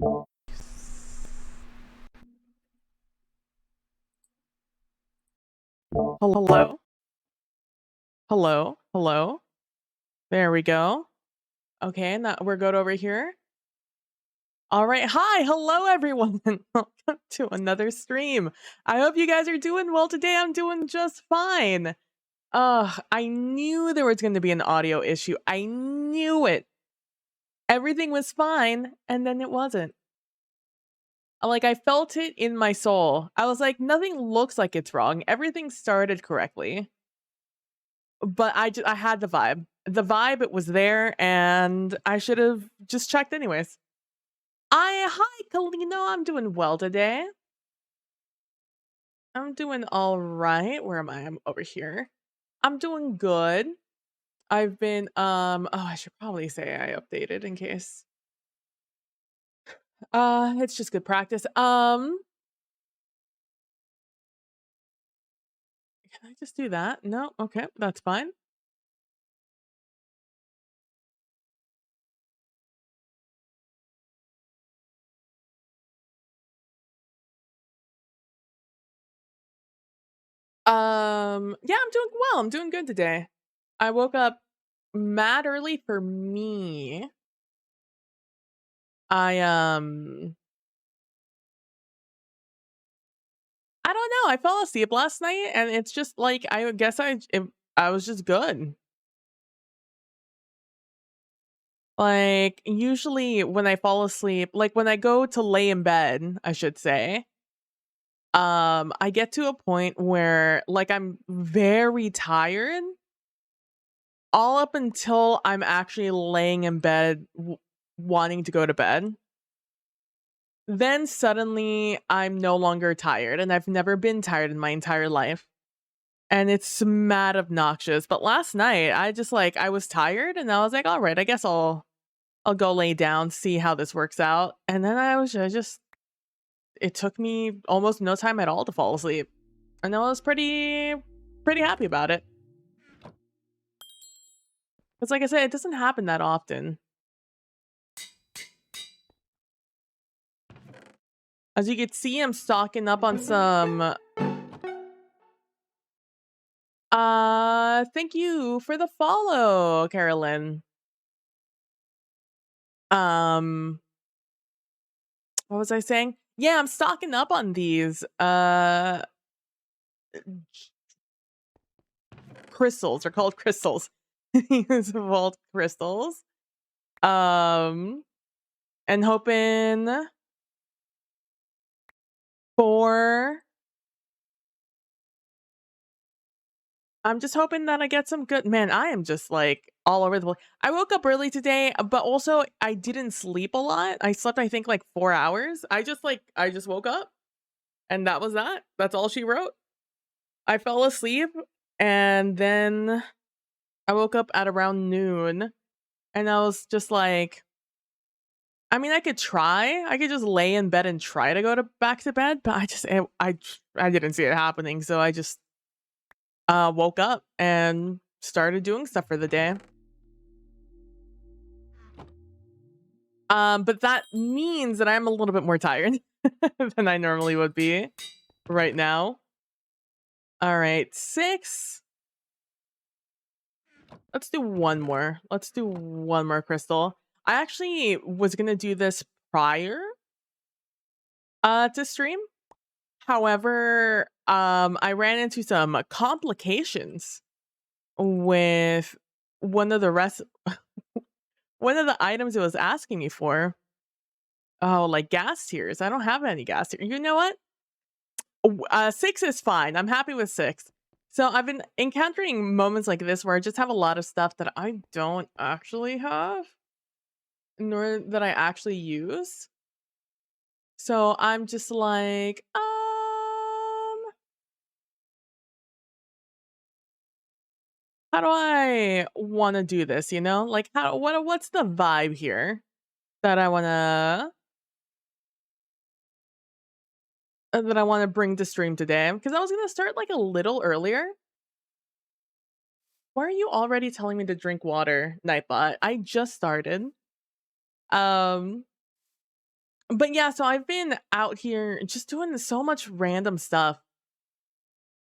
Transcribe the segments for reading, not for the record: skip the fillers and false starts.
Hello? Hello? Hello? There we go. Okay, now we're good over here. All right. Hi. Hello, everyone. Welcome to another stream. I hope you guys are doing well today. I'm doing just fine. I knew there was going to be an audio issue. I knew it. Everything was fine, and then it wasn't. Like, I felt it in my soul. I was like, nothing looks like it's wrong. Everything started correctly. But I had the vibe. The vibe, it was there, and I should have just checked anyways. Hi, Kalino. I'm doing well today. I'm doing all right. Where am I? I'm over here. I'm doing good. I've been, oh, I should probably say I updated in case. It's just good practice. Can I just do that? No? Okay, that's fine. Yeah, I'm doing well. I'm doing good today. I woke up mad early for me. I don't know. I fell asleep last night, and it's just like I guess I was just good. Like usually when I fall asleep, like when I go to lay in bed, I should say, I get to a point where like I'm very tired all up until I'm actually laying in bed wanting to go to bed. Then suddenly I'm no longer tired, and I've never been tired in my entire life. And it's mad obnoxious. But last night I just like I was tired and I was like, all right, I guess I'll go lay down, see how this works out. And then I just it took me almost no time at all to fall asleep. And I was pretty happy about it. Because like I said, it doesn't happen that often. As you can see, I'm stocking up on some thank you for the follow, Carolyn. Um what was I saying? Yeah, I'm stocking up on these crystals. They're called crystals. These vault crystals. And hoping for I'm just hoping that I get some good man, I am just like all over the place. I woke up early today, but also I didn't sleep a lot. I slept I think like 4 hours. I just woke up and that was that. That's all she wrote. I fell asleep and then I woke up at around noon and I was just like I mean, I could try. I could just lay in bed and try to go to back to bed, but I didn't see it happening, so I just woke up and started doing stuff for the day. But that means that I'm a little bit more tired than I normally would be right now. All right, 6. Let's do one more. Let's do one more crystal. I actually was gonna do this prior to stream. However, I ran into some complications with one of the rest one of the items it was asking me for. Oh, like gas tiers. I don't have any gas tiers. You know what? 6 is fine. I'm happy with 6. So I've been encountering moments like this where I just have a lot of stuff that I don't actually have, nor that I actually use. So I'm just like, how do I want to do this? You know, like what's the vibe here that I want to bring to stream today? Because I was gonna start like a little earlier. Why are you already telling me to drink water, Nightbot? I just started. Um, But yeah, so I've been out here just doing so much random stuff,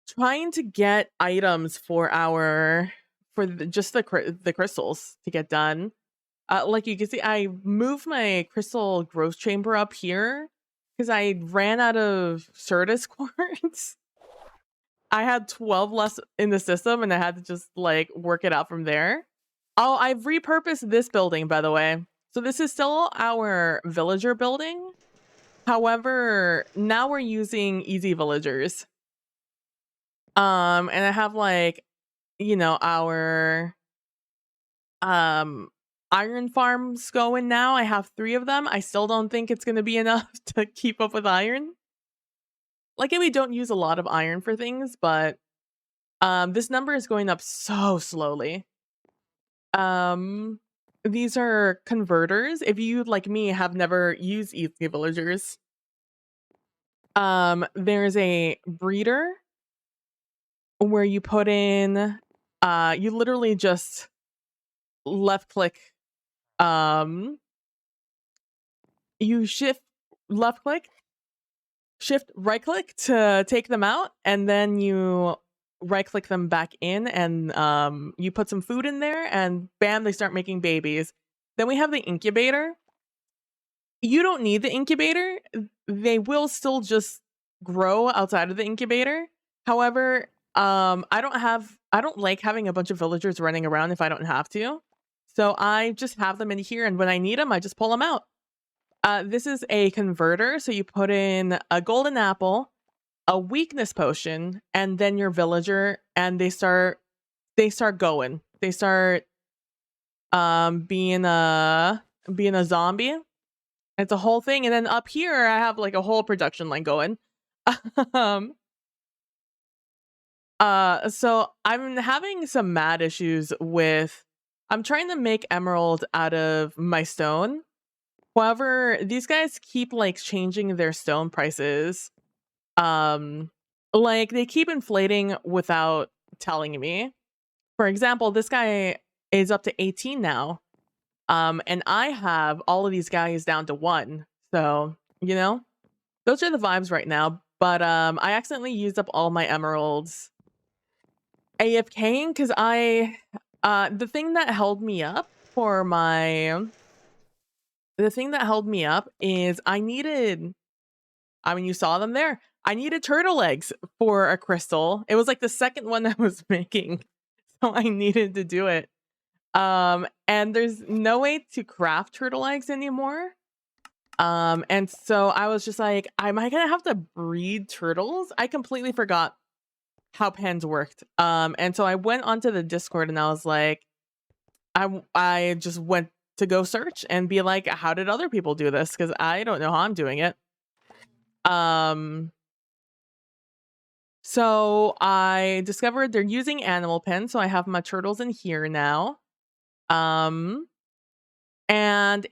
trying to get items for just the crystals to get done. Like you can see, I moved my crystal growth chamber up here because I ran out of Certus quartz. I had 12 less in the system, and I had to just like work it out from there. Oh, I've repurposed this building, by the way. So this is still our villager building. However, now we're using easy villagers. And I have like, our iron farms going now. I have 3 of them. I still don't think it's going to be enough to keep up with iron. Like, we don't use a lot of iron for things, but this number is going up so slowly. These are converters. If you, like me, have never used easy villagers, there's a breeder where you put in, you literally just left click, you shift right click to take them out, and then you right click them back in, and you put some food in there, and bam, they start making babies. Then we have the incubator. You don't need the incubator. They will still just grow outside of the incubator. However, I don't like having a bunch of villagers running around if I don't have to. So I just have them in here, and when I need them, I just pull them out. This is a converter, so you put in a golden apple, a weakness potion, and then your villager, and they start going. They start being a zombie. It's a whole thing. And then up here I have like a whole production line going. um so I'm having some mad issues with, I'm trying to make emerald out of my stone. However, these guys keep like changing their stone prices. Like they keep inflating without telling me. For example, this guy is up to 18 now. And I have all of these guys down to 1. So, those are the vibes right now. But I accidentally used up all my emeralds AFKing because the thing that held me up is you saw them there. I needed turtle eggs for a crystal. It was like the second one I was making. So I needed to do it. And there's no way to craft turtle eggs anymore. And so I was just like, am I gonna have to breed turtles? I completely forgot how pens worked. And so I went onto the Discord and I was like, I just went to go search and be like, how did other people do this? Because I don't know how I'm doing it. So I discovered they're using animal pens, so I have my turtles in here now. And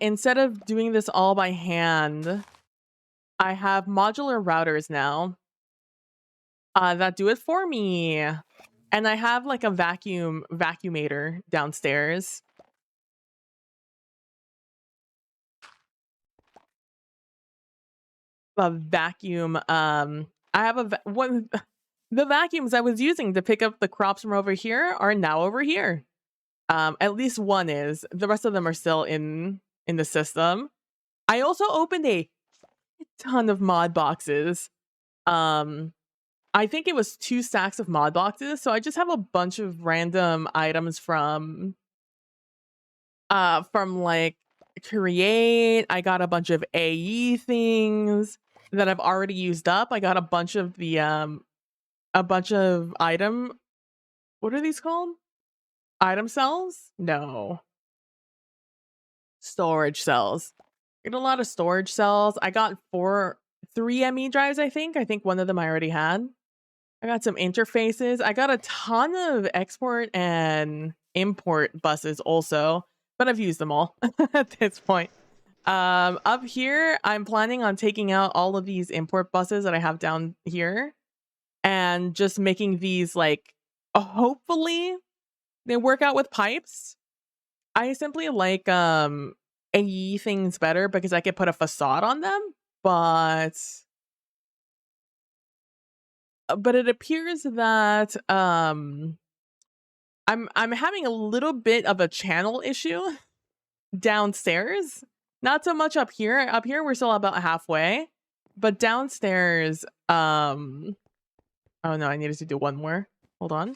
instead of doing this all by hand, I have modular routers now that do it for me. And I have like a vacuumator downstairs. A vacuum. I have one. The vacuums I was using to pick up the crops from over here are now over here. At least one is. The rest of them are still in the system. I also opened a ton of mod boxes. I think it was 2 stacks of mod boxes, so I just have a bunch of random items from like create. I got a bunch of AE things that I've already used up. I got a bunch of item, what are these called? Item cells? No. Storage cells. I got a lot of storage cells. I got 3 ME drives, I think. I think one of them I already had. I got some interfaces. I got a ton of export and import buses also, but I've used them all at this point. Up here, I'm planning on taking out all of these import buses that I have down here and just making these like, hopefully they work out with pipes. I simply like AE things better because I could put a facade on them, but it appears that I'm having a little bit of a channel issue downstairs. Not so much up here. Up here we're still about halfway. But downstairs, oh no, I needed to do one more. Hold on.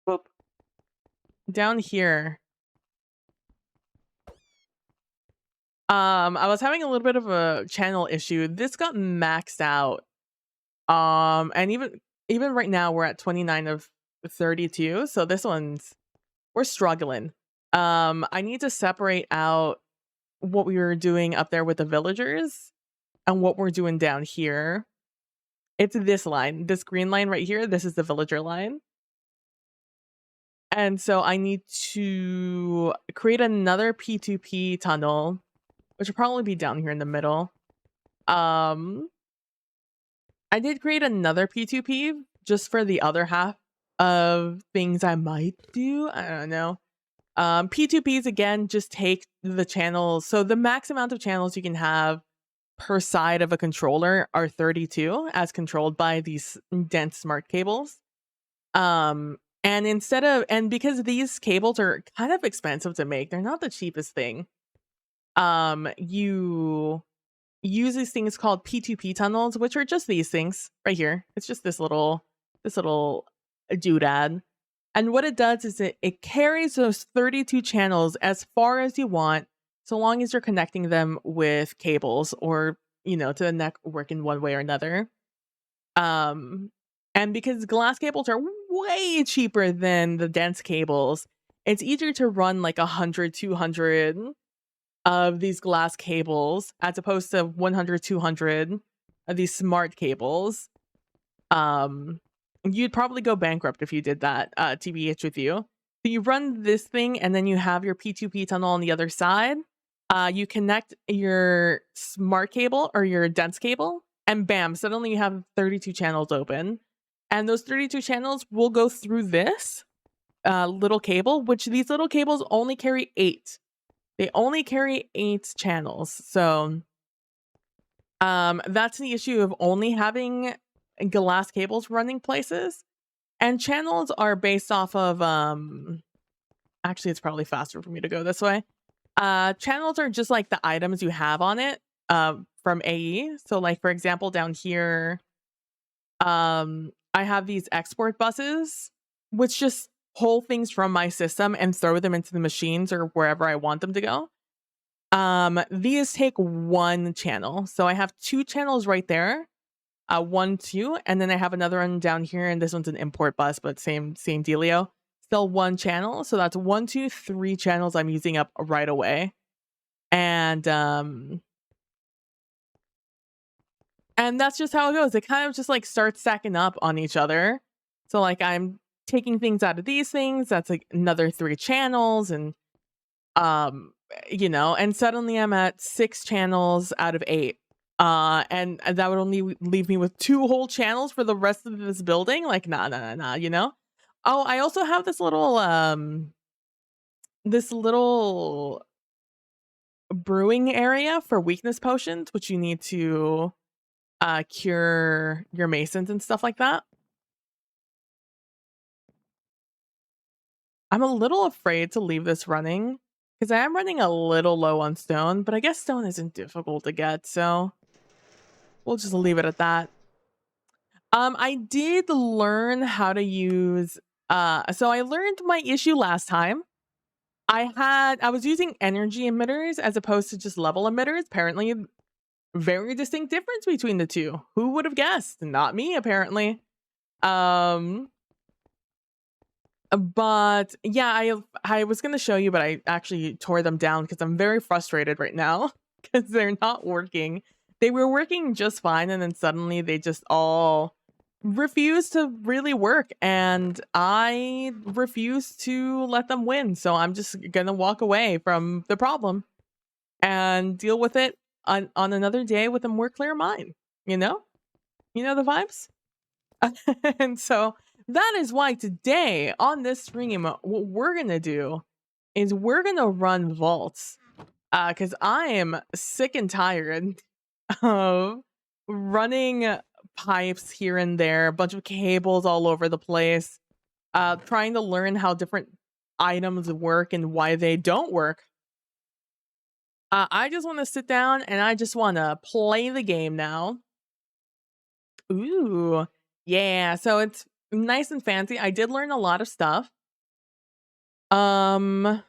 Boop. Down here. I was having a little bit of a channel issue. This got maxed out. And even right now we're at 29 of 32. So this one's, we're struggling. I need to separate out what we were doing up there with the villagers and what we're doing down here. It's this line, this green line right here. This is the villager line. And so I need to create another P2P tunnel, which will probably be down here in the middle. I did create another P2P just for the other half of things I might do. I don't know. P2Ps, again, just take the channels. So the max amount of channels you can have per side of a controller are 32 as controlled by these dense smart cables. And because these cables are kind of expensive to make, they're not the cheapest thing. You use these things called P2P tunnels, which are just these things right here. It's just this little doodad. And what it does is it carries those 32 channels as far as you want, so long as you're connecting them with cables or, to the network in one way or another. And because glass cables are way cheaper than the dense cables, it's easier to run like 100, 200 of these glass cables as opposed to 100, 200 of these smart cables. You'd probably go bankrupt if you did that, TBH with you. So you run this thing and then you have your P2P tunnel on the other side. You connect your smart cable or your dense cable and bam, suddenly you have 32 channels open. And those 32 channels will go through this little cable, which these little cables only carry 8. They only carry 8 channels. So that's the issue of only having glass cables running places. And channels are based off of actually it's probably faster for me to go this way. Channels are just like the items you have on it from AE. So like for example down here I have these export buses which just pull things from my system and throw them into the machines or wherever I want them to go. These take 1 channel. So I have 2 channels right there. 1, 2, and then I have another one down here, and this one's an import bus, but same dealio. Still 1 channel, so that's 1, 2, 3 channels I'm using up right away, and that's just how it goes. It kind of just like starts stacking up on each other. So like I'm taking things out of these things. That's like another 3 channels, and and suddenly I'm at 6 channels out of 8. And that would only leave me with 2 whole channels for the rest of this building. Like, nah. Oh, I also have this little brewing area for weakness potions, which you need to cure your masons and stuff like that. I'm a little afraid to leave this running because I am running a little low on stone, but I guess stone isn't difficult to get, so we'll just leave it at that. I did learn how to use so I learned my issue last time. I was using energy emitters as opposed to just level emitters. Apparently very distinct difference between the two. Who would have guessed? Not me, apparently. But yeah, I was gonna show you, but I actually tore them down because I'm very frustrated right now because they're not working. They were working just fine, and then suddenly they just all refuse to really work, and I refuse to let them win. So I'm just gonna walk away from the problem and deal with it on another day with a more clear mind. You know the vibes. And so that is why today on this stream, what we're gonna do is we're gonna run vaults. Because I am sick and tired of running pipes here and there, a bunch of cables all over the place, trying to learn how different items work and why they don't work. I just want to sit down and I just want to play the game now. Ooh, yeah. So it's nice and fancy. I did learn a lot of stuff. But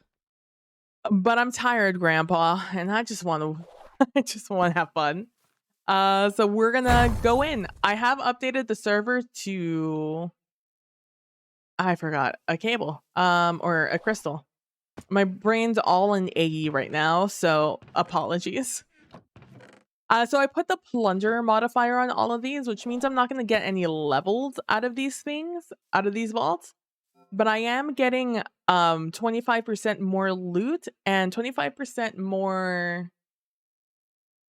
I'm tired, Grandpa, and I just want to, I just want to have fun. So we're gonna go in. I have updated the server to, I forgot, a cable, or a crystal. My brain's all in AE right now, so apologies. So I put the Plunderer modifier on all of these, which means I'm not gonna get any levels out of these things, out of these vaults. But I am getting 25% more loot and 25% more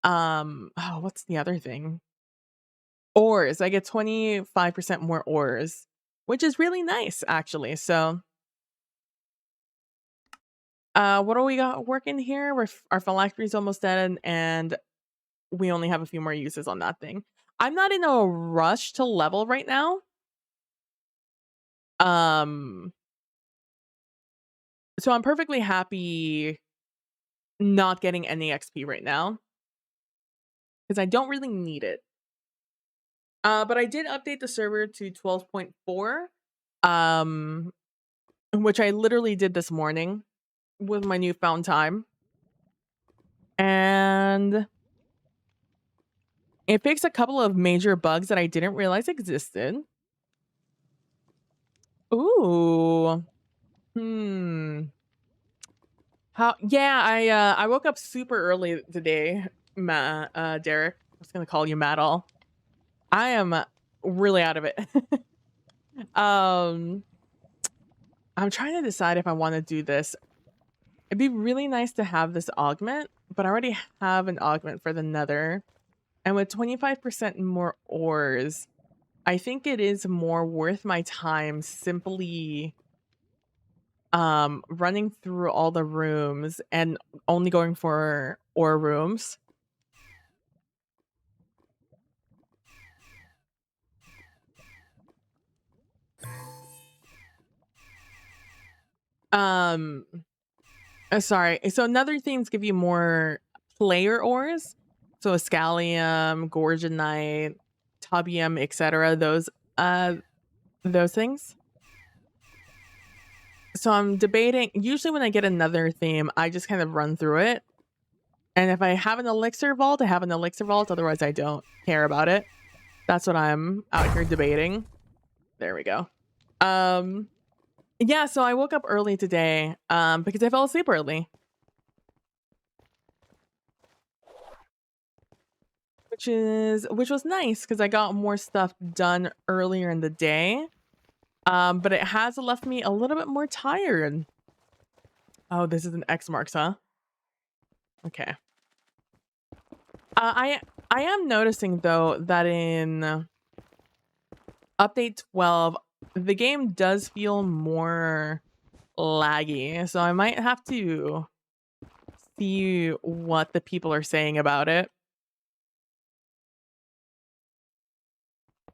oh, what's the other thing? Ores. I get 25% more ores, which is really nice actually. So what do we got working here? Our phylactery's almost dead and we only have a few more uses on that thing. I'm not in a rush to level right now. So I'm perfectly happy not getting any XP right now because I don't really need it. But I did update the server to 12.4, which I literally did this morning with my newfound time. And it fixed a couple of major bugs that I didn't realize existed. Ooh. How yeah, I woke up super early today, Derek. I was gonna call you Matt all. I am really out of it. I'm trying to decide if I want to do this. It'd be really nice to have this augment, but I already have an augment for the nether. And with 25% more ores, I think it is more worth my time simply running through all the rooms and only going for ore rooms. Sorry. So another things give you more player ores. So scallium, gorgonite, tubium, etc. Those things. So I'm debating. Usually when I get another theme, I just kind of run through it. And if I have an elixir vault, I have an elixir vault. Otherwise, I don't care about it. That's what I'm out here debating. There we go. Yeah, so I woke up early today because I fell asleep early. Which was nice because I got more stuff done earlier in the day. But it has left me a little bit more tired. Oh, this is an X marks, huh? Okay. I am noticing though that in update 12, the game does feel more laggy, so I might have to see what the people are saying about it.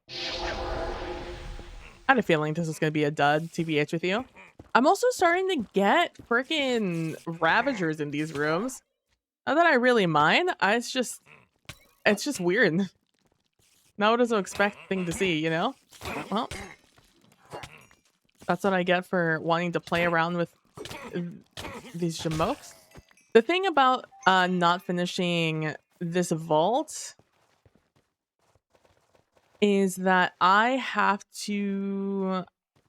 I had a feeling this was going to be a dud, TBH with you. I'm also starting to get freaking Ravagers in these rooms. Not that I really mind. It's just weird. Not what I was expecting to see, you know? Well, that's what I get for wanting to play around with these Jamokes. The thing about not finishing this vault is that I have to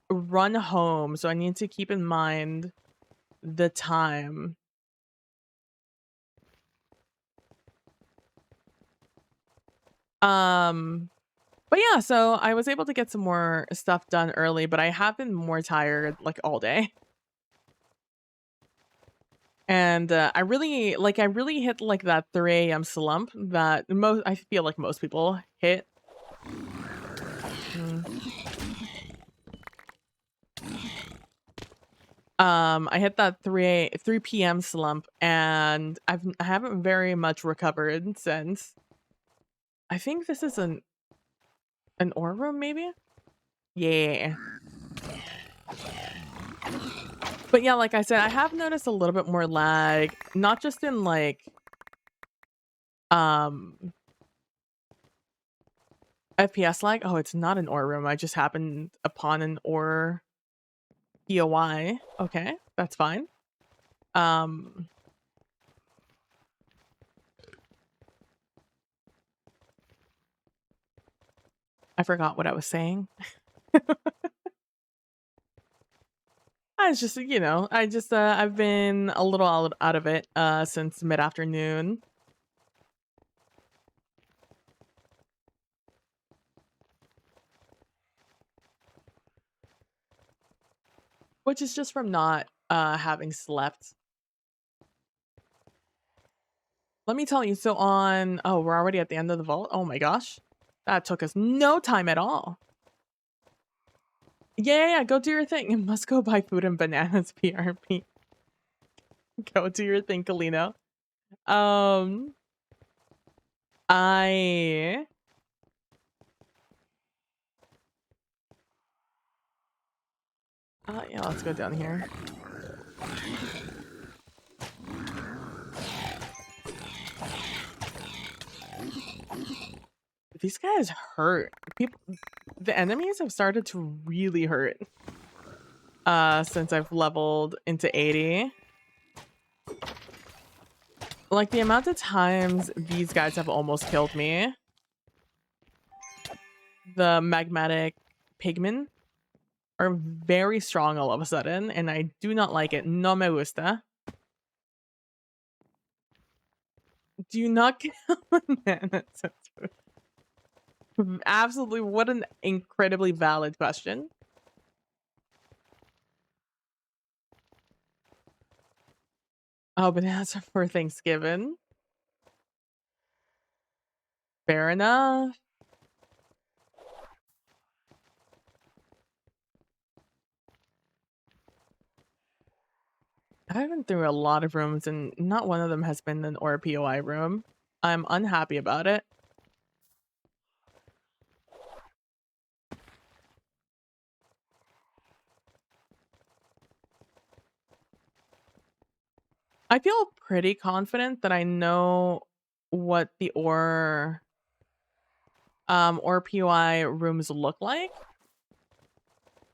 run home, so I need to keep in mind the time. But yeah, so I was able to get some more stuff done early, but I have been more tired like all day. And I really hit like that 3 a.m. slump that I feel like most people hit. I hit that 3 p.m. slump, and I haven't very much recovered since. I think this is an ore room, maybe? Yeah. But yeah, like I said, I have noticed a little bit more lag, not just in like um FPS lag. Oh, it's not an ore room. I just happened upon an ore POI. Okay, that's fine. I forgot what I was saying. I was just, I've been a little out of it since mid-afternoon. Which is just from not having slept. Let me tell you, so we're already at the end of the vault. Oh my gosh. That took us no time at all. Yeah, go do your thing. You must go buy food and bananas, PRP. Go do your thing, Kalino. I yeah, let's go down here. These guys hurt. The enemies have started to really hurt since I've leveled into 80. Like the amount of times these guys have almost killed me. The magmatic pigmen are very strong all of a sudden, and I do not like it. No me gusta. Do you not kill bananas? Absolutely. What an incredibly valid question. Oh, bananas are for Thanksgiving. Fair enough. I've been through a lot of rooms, and not one of them has been an ore POI room. I'm unhappy about it. I feel pretty confident that I know what the ore POI rooms look like.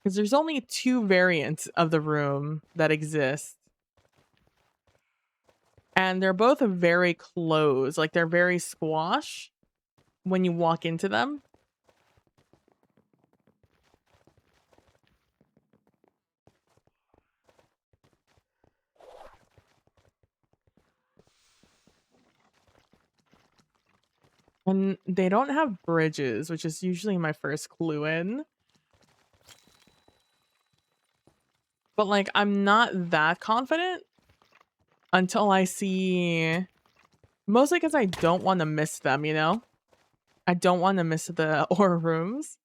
Because there's only 2 variants of the room that exist. And they're both very close. Like they're very squash when you walk into them. And they don't have bridges, which is usually my first clue in. But like I'm not that confident until I see, mostly because I don't want to miss them, you know? I don't want to miss the ore rooms.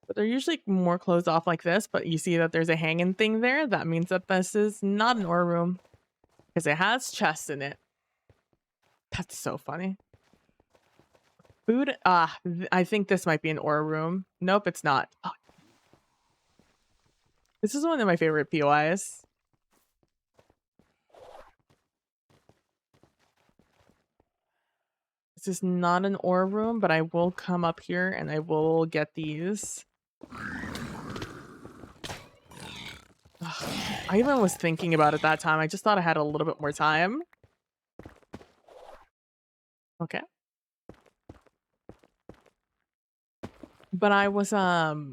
But they're usually more closed off like this, but you see that there's a hanging thing there. That means that this is not an ore room because it has chests in it. That's so funny. Food? I think this might be an ore room. Nope, it's not. Oh. This is one of my favorite POIs. This is not an ore room, but I will come up here and I will get these. Ugh, I even was thinking about it that time. I just thought I had a little bit more time. Okay. But I was so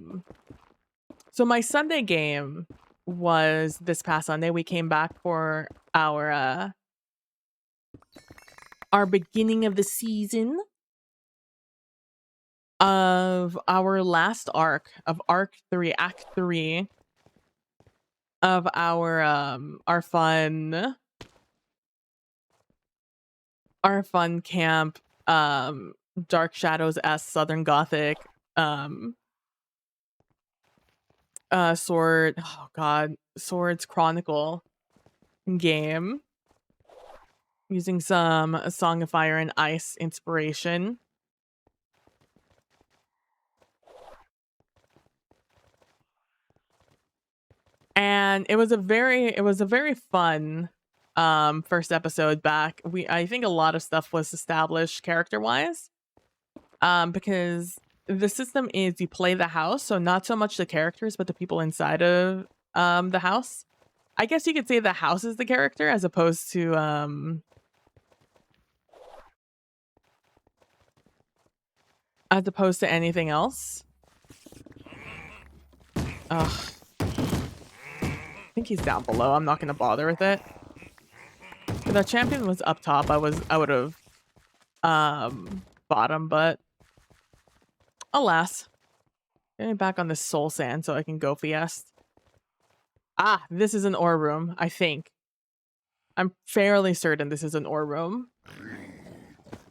my Sunday game was this past Sunday. We came back for our beginning of the season of our last arc of Arc 3, Act 3 of our fun camp Dark Shadows as Southern Gothic Swords Chronicle game using some A Song of Fire and Ice inspiration. And it was a very fun first episode back. I think a lot of stuff was established character-wise. Because the system is you play the house, so not so much the characters, but the people inside of the house. I guess you could say the house is the character as opposed to anything else. Ugh. I think he's down below. I'm not gonna bother with it. If that champion was up top, I would have bought him, but alas. Getting back on this soul sand so I can go fiest. Ah, this is an ore room, I think. I'm fairly certain this is an ore room.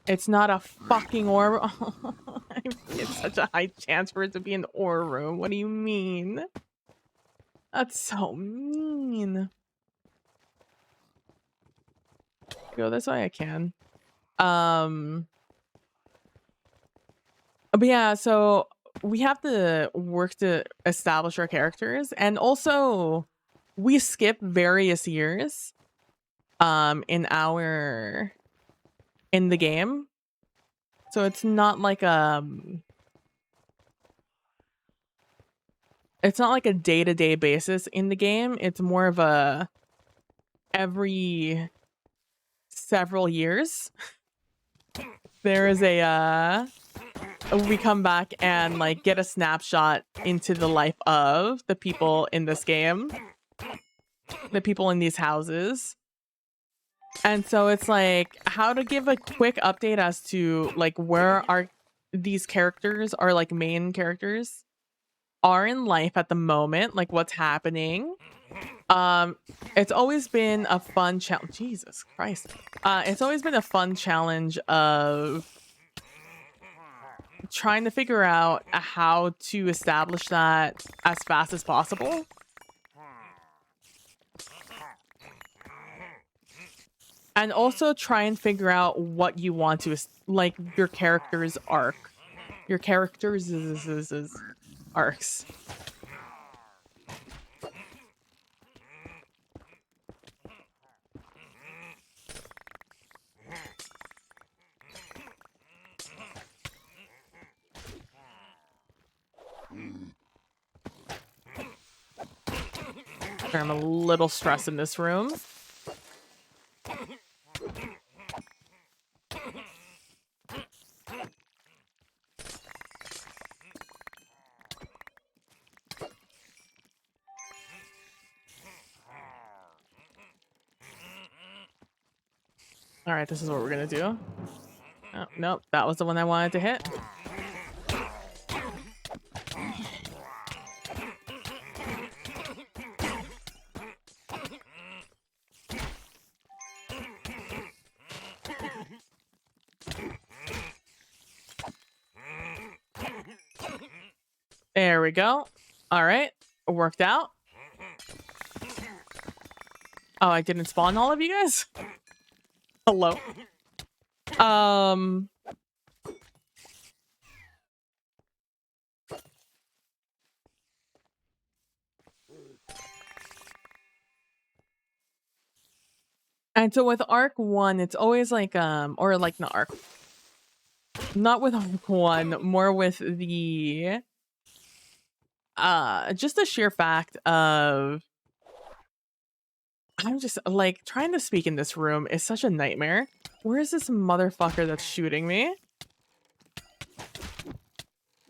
It's not a fucking ore room. It's such a high chance for it to be an ore room. What do you mean? That's so mean. Go this way I can. But yeah, so we have to work to establish our characters, and also we skip various years in the game. So it's not like it's not like a day-to-day basis in the game. It's more of a every several years there is a we come back and like get a snapshot into the life of the people in this game, the people in these houses. And so it's like how to give a quick update as to like where these characters are, like main characters are in life at the moment, like what's happening. It's always been a fun challenge. Jesus Christ. It's always been a fun challenge of trying to figure out how to establish that as fast as possible. And also try and figure out what you want to, like, your character's arc. Your character's arcs. I'm a little stressed in this room. All right, this is what we're gonna do. Oh, nope, that was the one I wanted to hit. There we go. All right, it worked out. Oh, I didn't spawn all of you guys? Hello? And so with Arc 1, it's always like, or like not Arc. Not with Arc 1, more with the, just the sheer fact of, I'm just, like, trying to speak in this room is such a nightmare. Where is this motherfucker that's shooting me?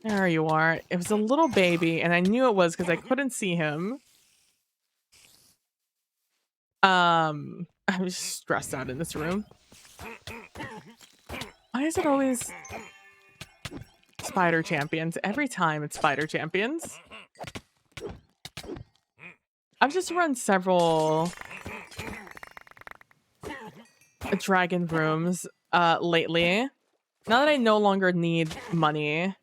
There you are. It was a little baby, and I knew it was because I couldn't see him. I'm just stressed out in this room. Why is it always spider champions? Every time it's spider champions. I've just run several dragon rooms lately. Now that I no longer need money,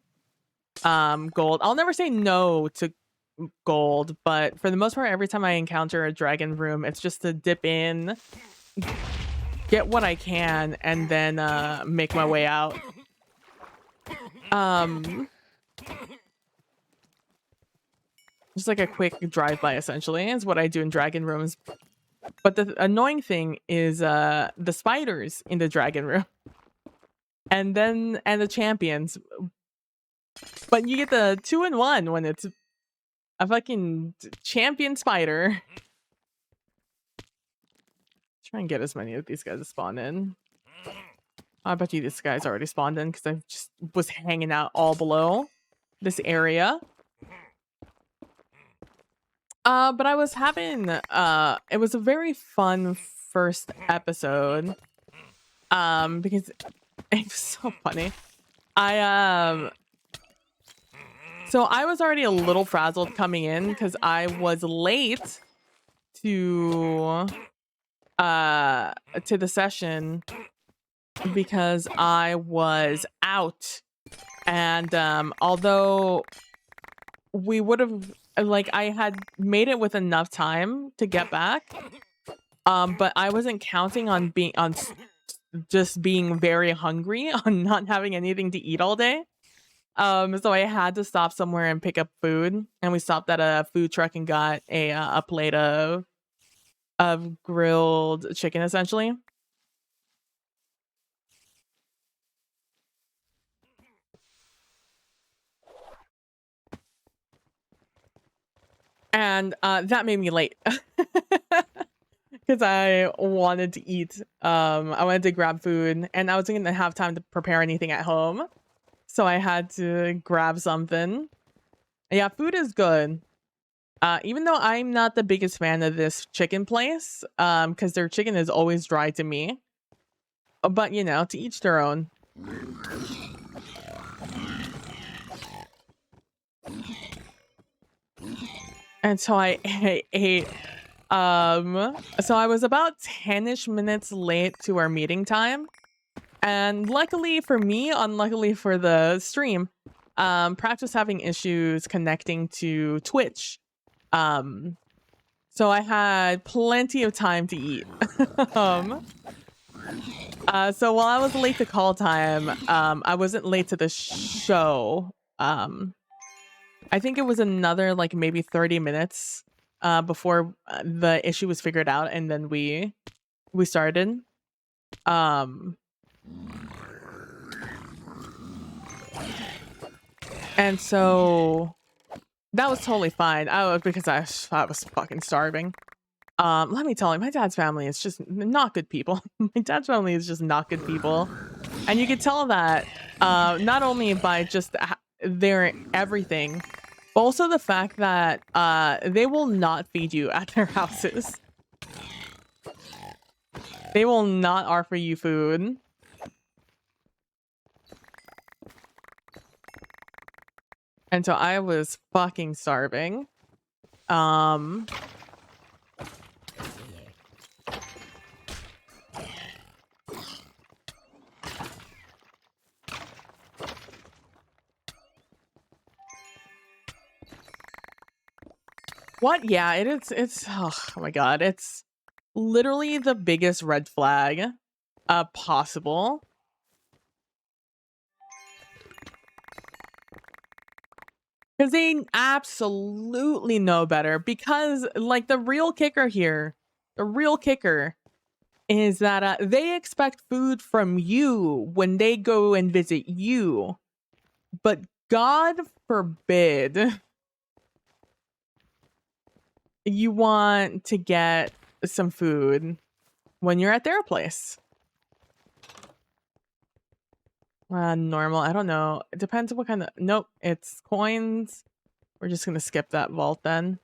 gold. I'll never say no to gold, but for the most part, every time I encounter a dragon room, it's just to dip in, get what I can, and then make my way out. Just like a quick drive-by, essentially, is what I do in dragon rooms. But the annoying thing is the spiders in the dragon room. And the champions. But you get the 2-in-1 when it's a fucking champion spider. Try and get as many of these guys to spawn in. I bet you this guy's already spawned in because I just was hanging out all below this area. But I was having it was a very fun first episode. Because it was so funny. So I was already a little frazzled coming in because I was late to the session because I was out. And although we would have I had made it with enough time to get back, but I wasn't counting on just being very hungry, on not having anything to eat all day. So I had to stop somewhere and pick up food, and we stopped at a food truck and got a plate of grilled chicken, essentially. And that made me late because I wanted to eat. I wanted to grab food, and I wasn't gonna have time to prepare anything at home, so I had to grab something. Yeah, food is good. Even though I'm not the biggest fan of this chicken place, because their chicken is always dry to me. But you know, to each their own. And so I ate. So I was about 10-ish minutes late to our meeting time. And luckily for me, unluckily for the stream, Prax was having issues connecting to Twitch. So I had plenty of time to eat. So while I was late to call time, I wasn't late to the show. I think it was another like maybe 30 minutes before the issue was figured out, and then we started. And so that was totally fine. Because I was fucking starving. Let me tell you, my dad's family is just not good people. My dad's family is just not good people. And you could tell that not only by just their everything, but also the fact that they will not feed you at their houses. They will not offer you food. And so I was fucking starving. What? Yeah, it's oh my god, it's literally the biggest red flag possible. Because they absolutely know better. Because like the real kicker here, is that they expect food from you when they go and visit you. But God forbid you want to get some food when you're at their place. Normal. I don't know. It depends on what kind of... Nope, it's coins. We're just going to skip that vault then.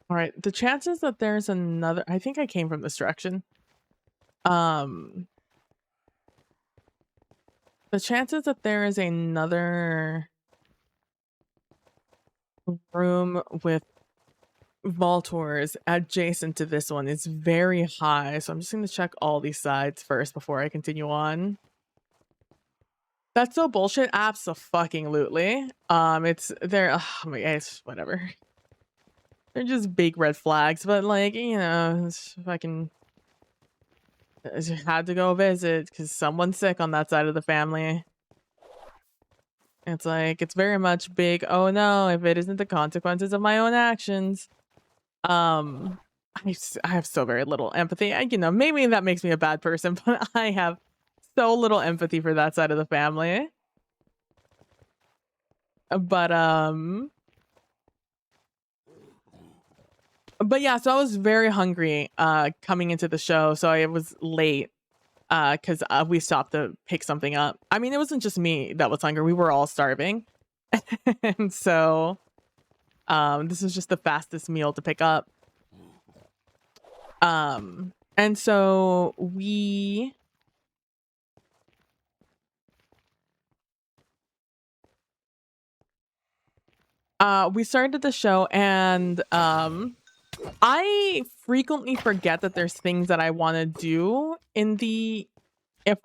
All right, the chances that there's another... I think I came from this direction. The chances that there is another room with vault tours adjacent to this one is very high, so I'm just going to check all these sides first before I continue on. That's so bullshit. Abso-fucking-lutely. It's they're it's whatever. They're just big red flags, but like, you know, if I can had to go visit because someone's sick on that side of the family. It's like it's very much big. Oh no, if it isn't the consequences of my own actions. I have so very little empathy. You know, maybe that makes me a bad person, but I have so little empathy for that side of the family. But yeah, so I was very hungry coming into the show, so I was late because we stopped to pick something up. I mean, it wasn't just me that was hungry; we were all starving, and so this was just the fastest meal to pick up. And so we started the show, and I frequently forget that there's things that I want to do in the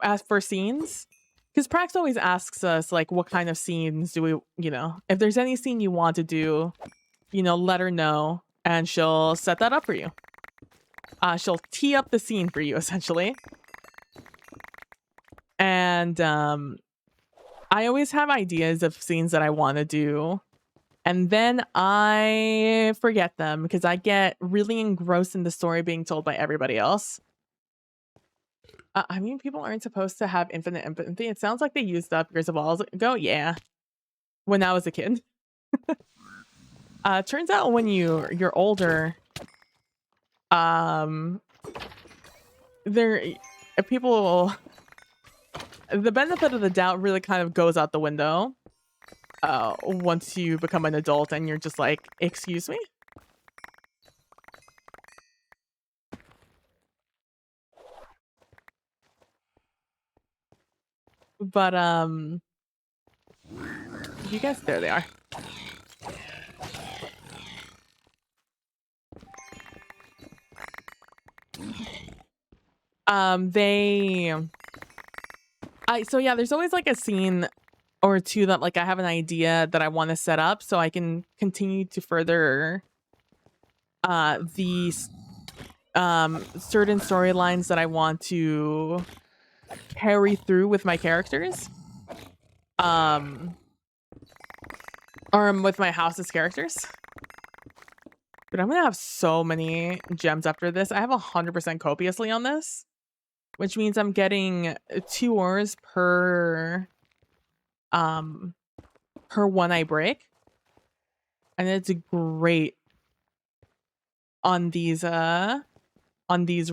as for scenes, because Prax always asks us like what kind of scenes do we, you know, if there's any scene you want to do, you know, let her know and she'll set that up for you. She'll tee up the scene for you essentially. And I always have ideas of scenes that I want to do, and then I forget them because I get really engrossed in the story being told by everybody else. I mean, people aren't supposed to have infinite empathy. It sounds like they used up years of walls ago. Yeah, when I was a kid. Turns out when you're older, there people, the benefit of the doubt really kind of goes out the window. Once you become an adult and you're just like, excuse me? But, you guys, there they are. So yeah, there's always like a scene or two that like I have an idea that I want to set up so I can continue to further these certain storylines that I want to carry through with my characters. Or with my house's characters. But I'm gonna have so many gems after this. I have 100% copiously on this, which means I'm getting 2 ores per one I break, and it's great on these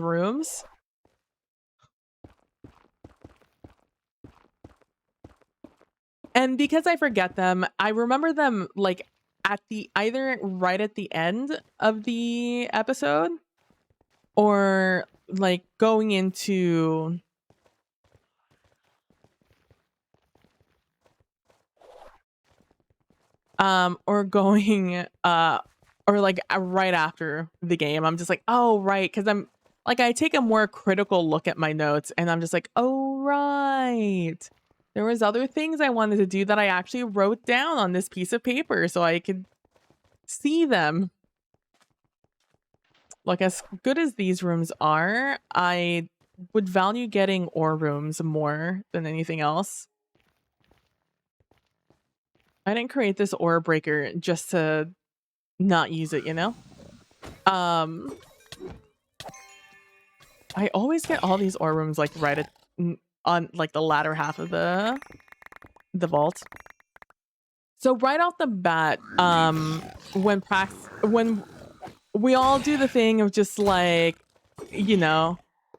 rooms. And because I forget them, I remember them like at the either right at the end of the episode or like going into or going or like right after the game. I'm just like, oh right, because I'm like I take a more critical look at my notes and I'm just like, oh right, there was other things I wanted to do that I actually wrote down on this piece of paper so I could see them. Like, as good as these rooms are, I would value getting ore rooms more than anything else. I didn't create this ore breaker just to not use it, you know? I always get all these ore rooms like right at on like the latter half of the vault. So right off the bat, when we all do the thing of just like, you know,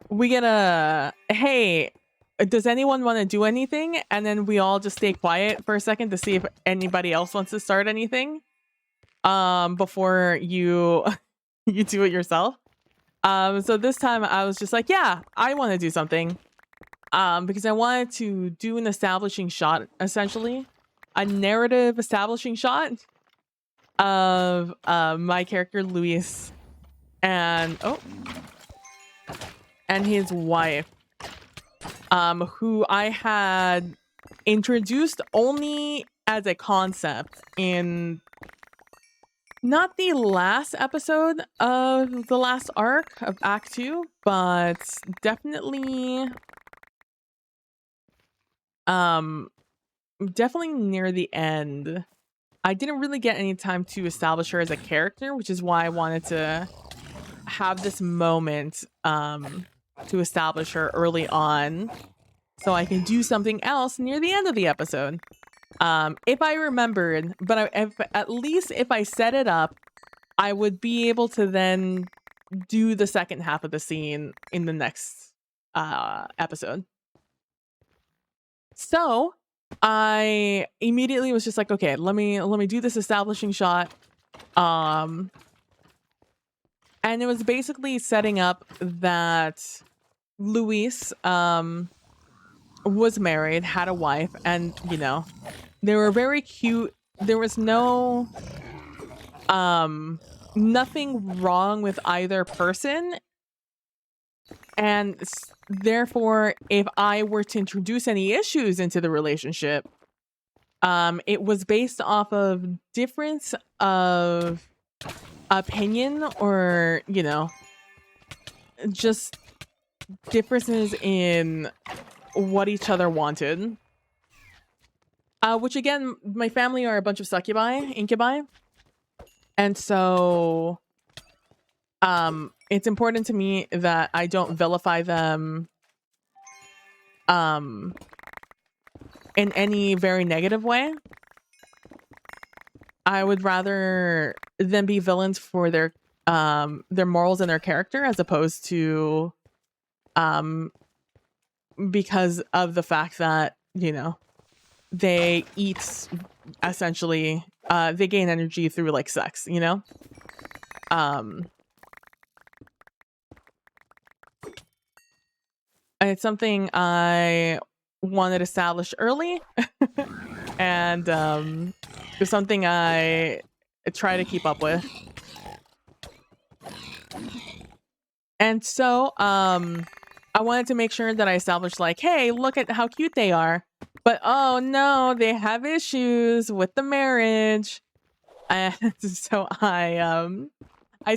we get a, hey, does anyone want to do anything? And then we all just stay quiet for a second to see if anybody else wants to start anything before you you do it yourself. So this time I was just like, yeah, I want to do something because I wanted to do an establishing shot, essentially a narrative establishing shot. of my character Luis and his wife, who I had introduced only as a concept in not the last episode of the last arc of Act 2, but definitely near the end. I didn't really get any time to establish her as a character, which is why I wanted to have this moment to establish her early on so I can do something else near the end of the episode. If I remembered, but at least if I set it up, I would be able to then do the second half of the scene in the next episode. So I immediately was just like, okay, let me do this establishing shot. And it was basically setting up that Luis was married, had a wife, and you know, they were very cute. There was no nothing wrong with either person. And therefore, if I were to introduce any issues into the relationship, it was based off of difference of opinion, or, you know, just differences in what each other wanted. Which again, my family are a bunch of incubi. And so it's important to me that I don't vilify them in any very negative way. I would rather them be villains for their morals and their character, as opposed to because of the fact that, you know, they eat, essentially they gain energy through like sex, you know. And it's something I wanted established early. And it's something I try to keep up with. And so I wanted to make sure that I established, like, hey, look at how cute they are. But oh no, they have issues with the marriage. And so I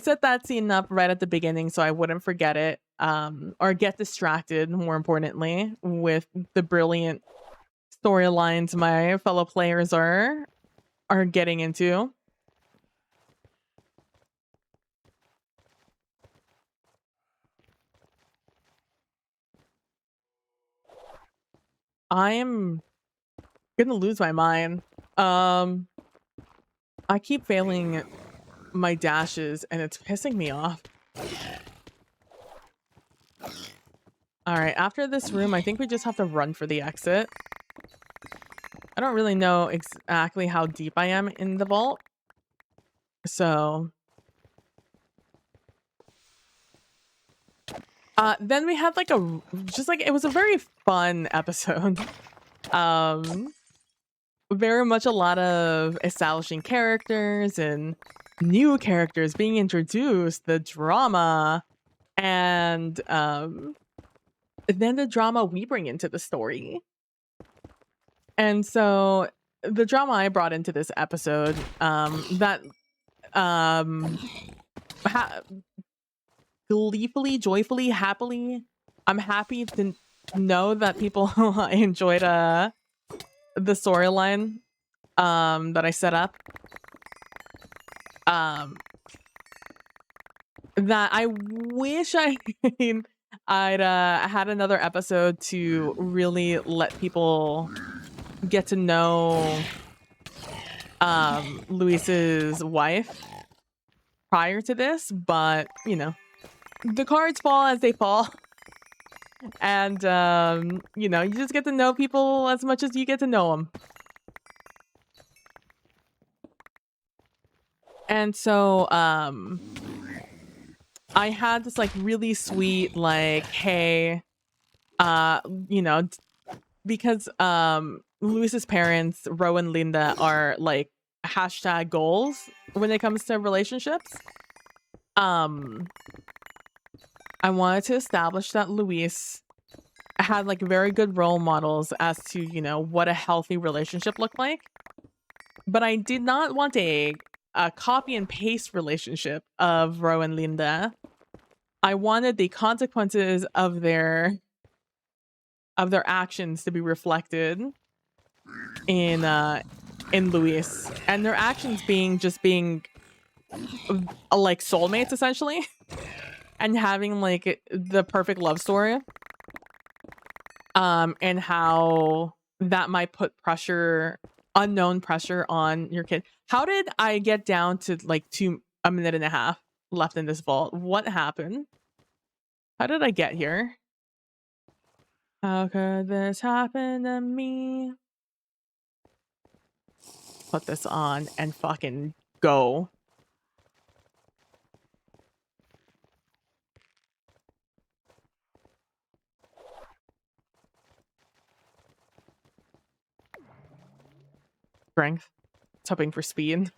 set that scene up right at the beginning so I wouldn't forget it, or get distracted, more importantly, with the brilliant storylines my fellow players are getting into. I am gonna lose my mind. I keep failing my dashes and it's pissing me off. All right, after this room, I think we just have to run for the exit. I don't really know exactly how deep I am in the vault. So then we had like it was a very fun episode. Very much a lot of establishing characters and new characters being introduced, the drama, and then the drama we bring into the story. And so the drama I brought into this episode, gleefully, joyfully, happily, I'm happy to know that people enjoyed the storyline that I set up. That I wish I'd had another episode to really let people get to know Luis's wife prior to this, but you know, the cards fall as they fall. And you know, you just get to know people as much as you get to know them. And so I had this like really sweet, like, hey, you know, because Luis's parents, Ro and Linda, are like hashtag goals when it comes to relationships. I wanted to establish that Luis had like very good role models as to, you know, what a healthy relationship looked like. But I did not want a copy and paste relationship of Ro and Linda. I wanted the consequences of their actions to be reflected in Luis, and their actions being like soulmates essentially, and having like the perfect love story. And how that might put unknown pressure on your kid. How did I get down to like a minute and a half left in this vault? What happened? How did I get here? How could this happen to me? Put this on and fucking go. Strength. It's hoping for speed.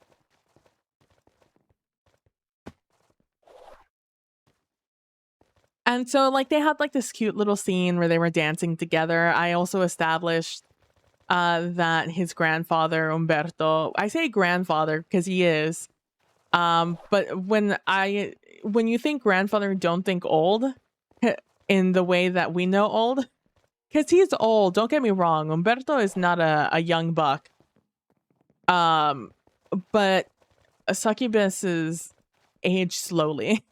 And so like they had like this cute little scene where they were dancing together. I also established that his grandfather Umberto, I say grandfather because he is, but when you think grandfather, don't think old in the way that we know old, because he's old, don't get me wrong, Umberto is not a young buck, but a succubus is age slowly.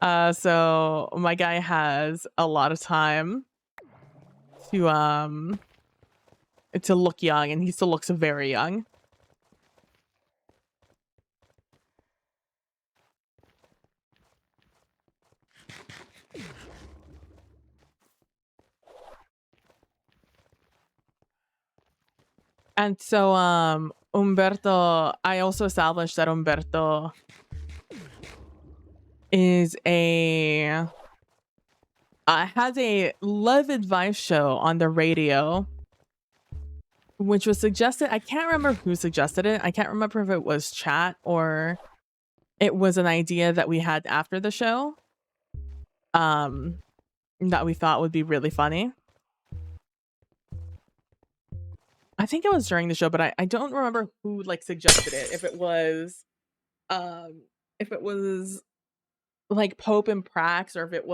So my guy has a lot of time to look young, and he still looks very young. And so Umberto, I also established that Umberto is has a love advice show on the radio, which was suggested. I can't remember who suggested it. I can't remember if it was chat or it was an idea that we had after the show, that we thought would be really funny. I think it was during the show, but I don't remember who like suggested it. If it was like Pope and Prax, or if it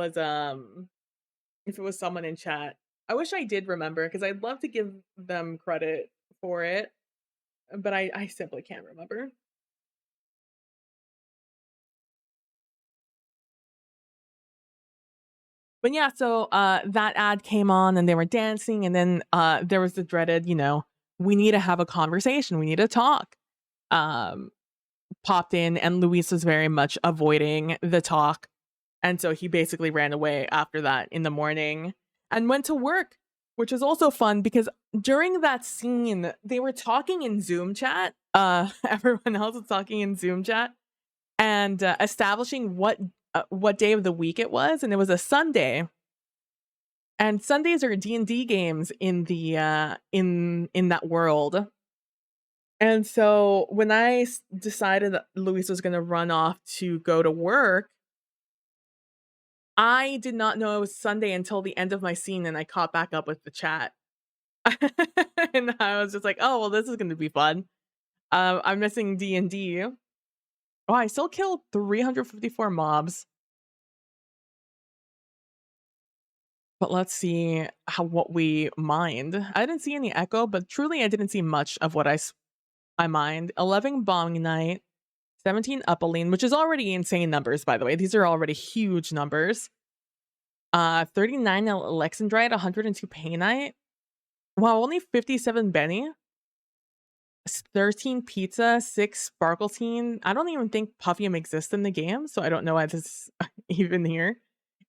was someone in chat. I wish I did remember, because I'd love to give them credit for it, but I simply can't remember. But yeah, so that ad came on and they were dancing, and then there was the dreaded, you know, we need to have a conversation, we need to talk. Popped in, and Luis was very much avoiding the talk. And so he basically ran away after that in the morning and went to work, which was also fun because during that scene, they were talking in Zoom chat. Everyone else was talking in Zoom chat and establishing what day of the week it was, and it was a Sunday. And Sundays are D&D games in the in that world. And so when I decided that Luis was going to run off to go to work, I did not know it was Sunday until the end of my scene, and I caught back up with the chat. And I was just like, oh, well, this is going to be fun. I'm missing D&D. Oh, I still killed 354 mobs. But let's see what we mined. I didn't see any echo, but truly I didn't see much of what I mined. 11 Bong Night, 17 Upaline, which is already insane numbers, by the way. These are already huge numbers. 39 Alexandrite, 102 Painite. Wow, only 57 Benny. 13 Pizza, 6 Sparkletine. I don't even think Puffium exists in the game, so I don't know why this is even here.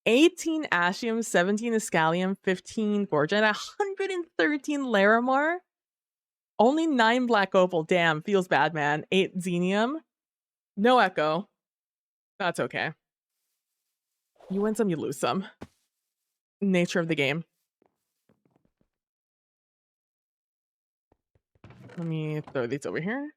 18 Ashium, 17 Escalium, 15 Gorgon, 113 Larimar. Only 9 Black Opal. Damn, feels bad, man. 8 Xenium. No Echo. That's okay. You win some, you lose some. Nature of the game. Let me throw these over here.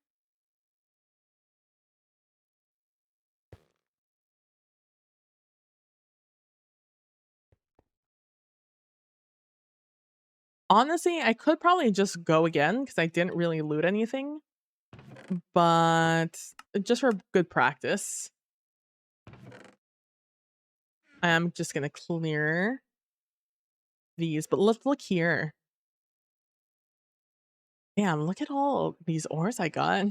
Honestly, I could probably just go again because I didn't really loot anything. But just for good practice, I'm just gonna clear these. But let's look here. Damn, look at all these ores I got.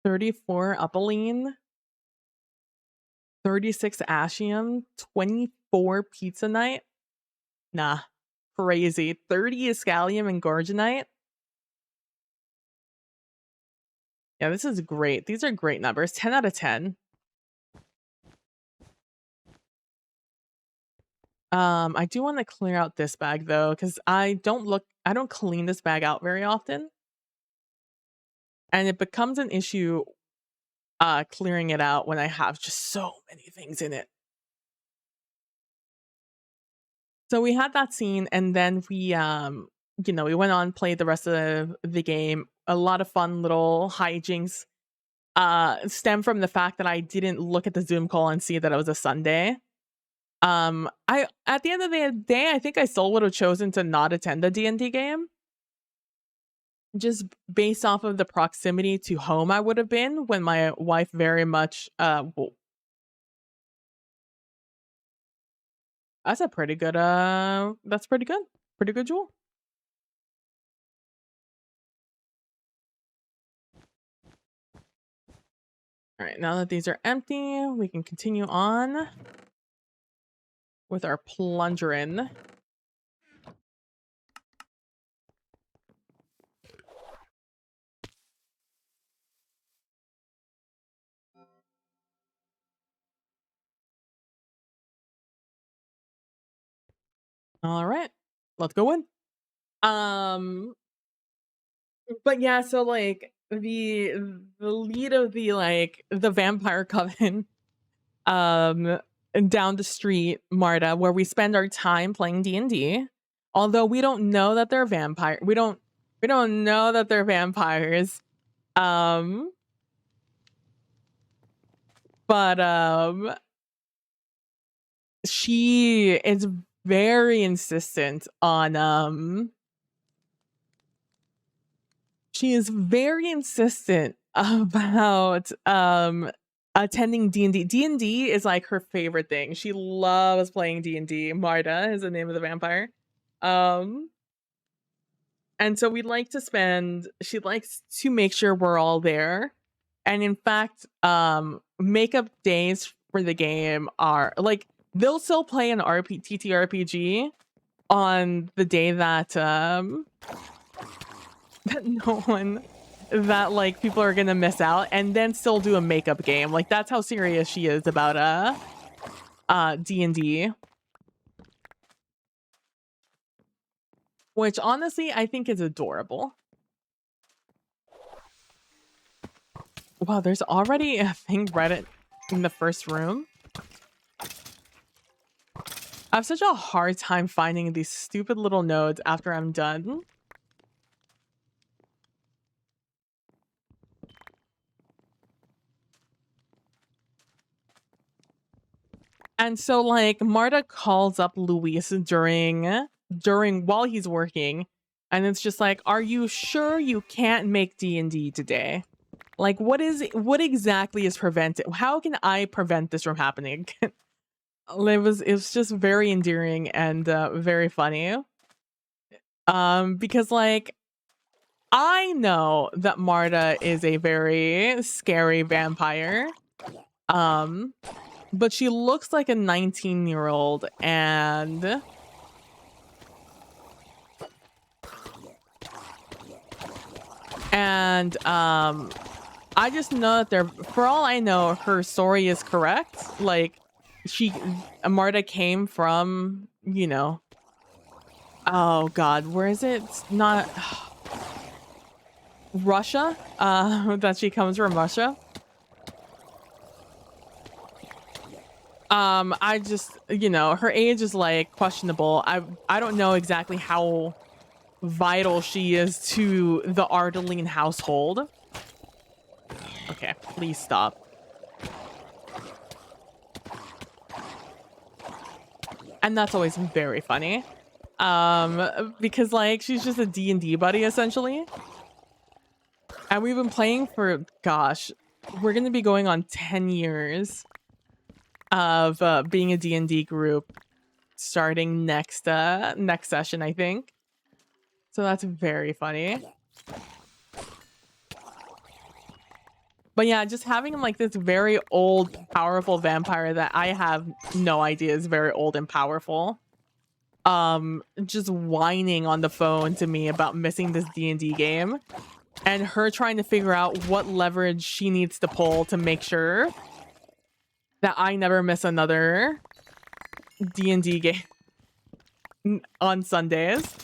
34 Upaline, 36 Ashium, 24 Pizza Night. Nah, crazy. 30 Iscalium and Gorgonite. Yeah, this is great. These are great numbers. 10 out of 10. I do want to clear out this bag though, because I don't clean this bag out very often. And it becomes an issue clearing it out when I have just so many things in it. So we had that scene, and then we we went on, played the rest of the game. A lot of fun little hijinks stem from the fact that I didn't look at the Zoom call and see that it was a Sunday. I at the end of the day, I think I still would have chosen to not attend the D&D game. Just based off of the proximity to home I would have been when my wife very much that's a pretty good that's pretty good. Pretty good, Jewel. All right, now that these are empty, we can continue on with our plungering. All right, let's go in. But yeah, so like the lead of the vampire coven, um, down the street, Marta, where we spend our time playing D&D. Although we don't know that they're vampire, we don't know that they're vampires. But she is very insistent on she is very insistent about attending D&D. D&D is like her favorite thing. She loves playing D&D. Marta is the name of the vampire. And so she likes to make sure we're all there. And in fact, makeup days for the game are like they'll still play an TTRPG on the day that that no one that like people are gonna miss out, and then still do a makeup game. Like that's how serious she is about D&D. Which honestly I think is adorable. Wow, there's already a thing right in the first room. I have such a hard time finding these stupid little nodes after I'm done. And so like Marta calls up Luis during while he's working, and it's just like, are you sure you can't make D&D today? Like what exactly is preventing? How can I prevent this from happening? It was just very endearing and very funny. Because like I know that Marta is a very scary vampire. But she looks like a 19-year-old, and I just know that for all I know, her story is correct. Like Marta came from, oh god, where is it? It's not Russia. That she comes from Russia. I just, her age is like questionable. I don't know exactly how vital she is to the Ardeline household. Okay, please stop. And that's always very funny. Because like she's just a D&D buddy essentially. And we've been playing for, gosh, we're going to be going on 10 years of being a D&D group starting next session, I think. So that's very funny. But yeah, just having like this very old, powerful vampire that I have no idea is very old and powerful. Just whining on the phone to me about missing this D&D game. And her trying to figure out what leverage she needs to pull to make sure that I never miss another D&D game on Sundays.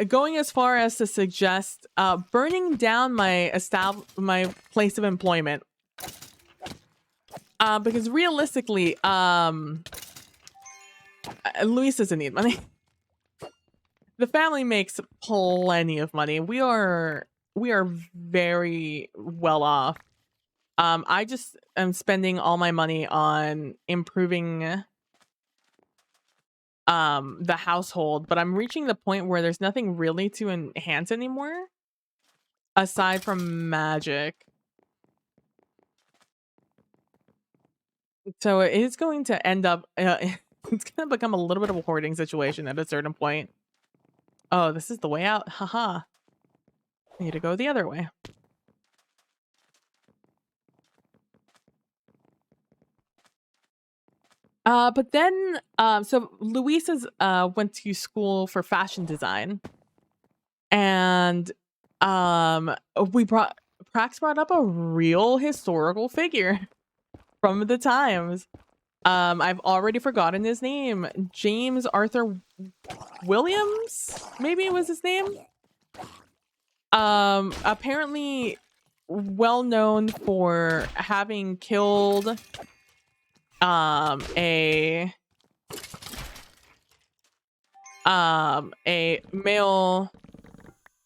Going as far as to suggest burning down my place of employment. Because realistically, Luis doesn't need money. The family makes plenty of money. We are very well off. I just am spending all my money on improving the household, but I'm reaching the point where there's nothing really to enhance anymore aside from magic. So it is going to end up it's going to become a little bit of a hoarding situation at a certain point. Oh, this is the way out. Haha. I need to go the other way. But then, so Luisa's went to school for fashion design, and Prax brought up a real historical figure from the times. I've already forgotten his name. James Arthur Williams, maybe it was his name. Apparently well known for having killed a male,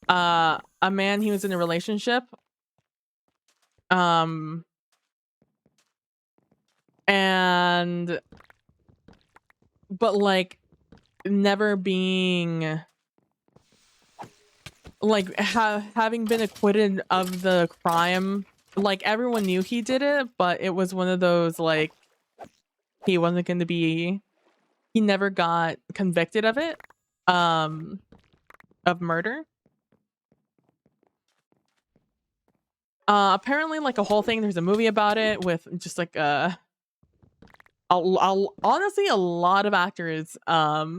a man he was in a relationship, and but like never being like having been acquitted of the crime. Like everyone knew he did it, but it was one of those like he wasn't going to be, he never got convicted of it, of murder. Apparently like a whole thing, there's a movie about it with just like honestly a lot of actors, but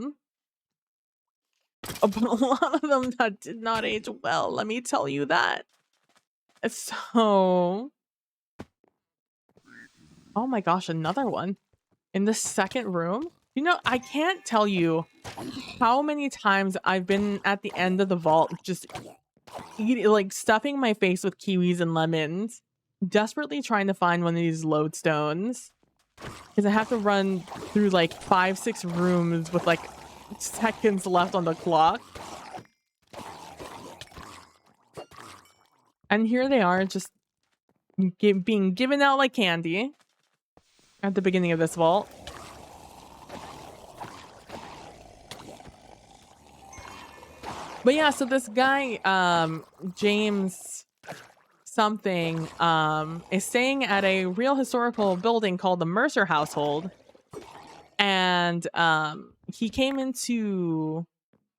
a lot of them that did not age well, let me tell you that. So, oh my gosh, another one in the second room. You know, I can't tell you how many times I've been at the end of the vault just like stuffing my face with kiwis and lemons, desperately trying to find one of these lodestones, because I have to run through like 5-6 rooms with like seconds left on the clock. And here they are, just being given out like candy at the beginning of this vault. But yeah, so this guy, James something, is staying at a real historical building called the Mercer household. And he came into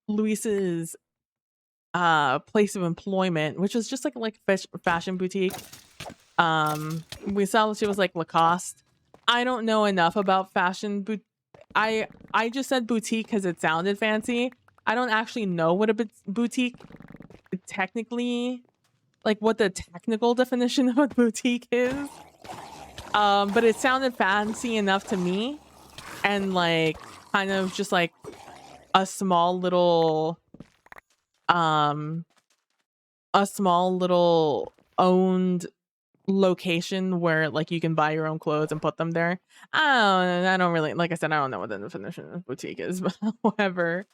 Luis's place of employment, which was just like fashion boutique. We saw she was like Lacoste. I don't know enough about fashion I just said boutique because it sounded fancy. I don't actually know what a boutique technically, like what the technical definition of a boutique is. But it sounded fancy enough to me, and like kind of just like a small little owned location where like you can buy your own clothes and put them there. I don't really, like I said, I don't know what the definition of boutique is, but however,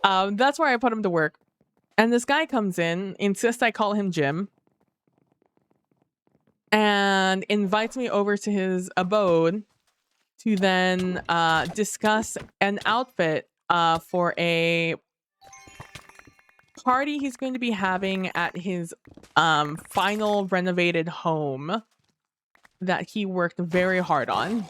that's where I put him to work. And this guy comes in, insists I call him Jim, and invites me over to his abode to then discuss an outfit for a party he's going to be having at his final renovated home that he worked very hard on.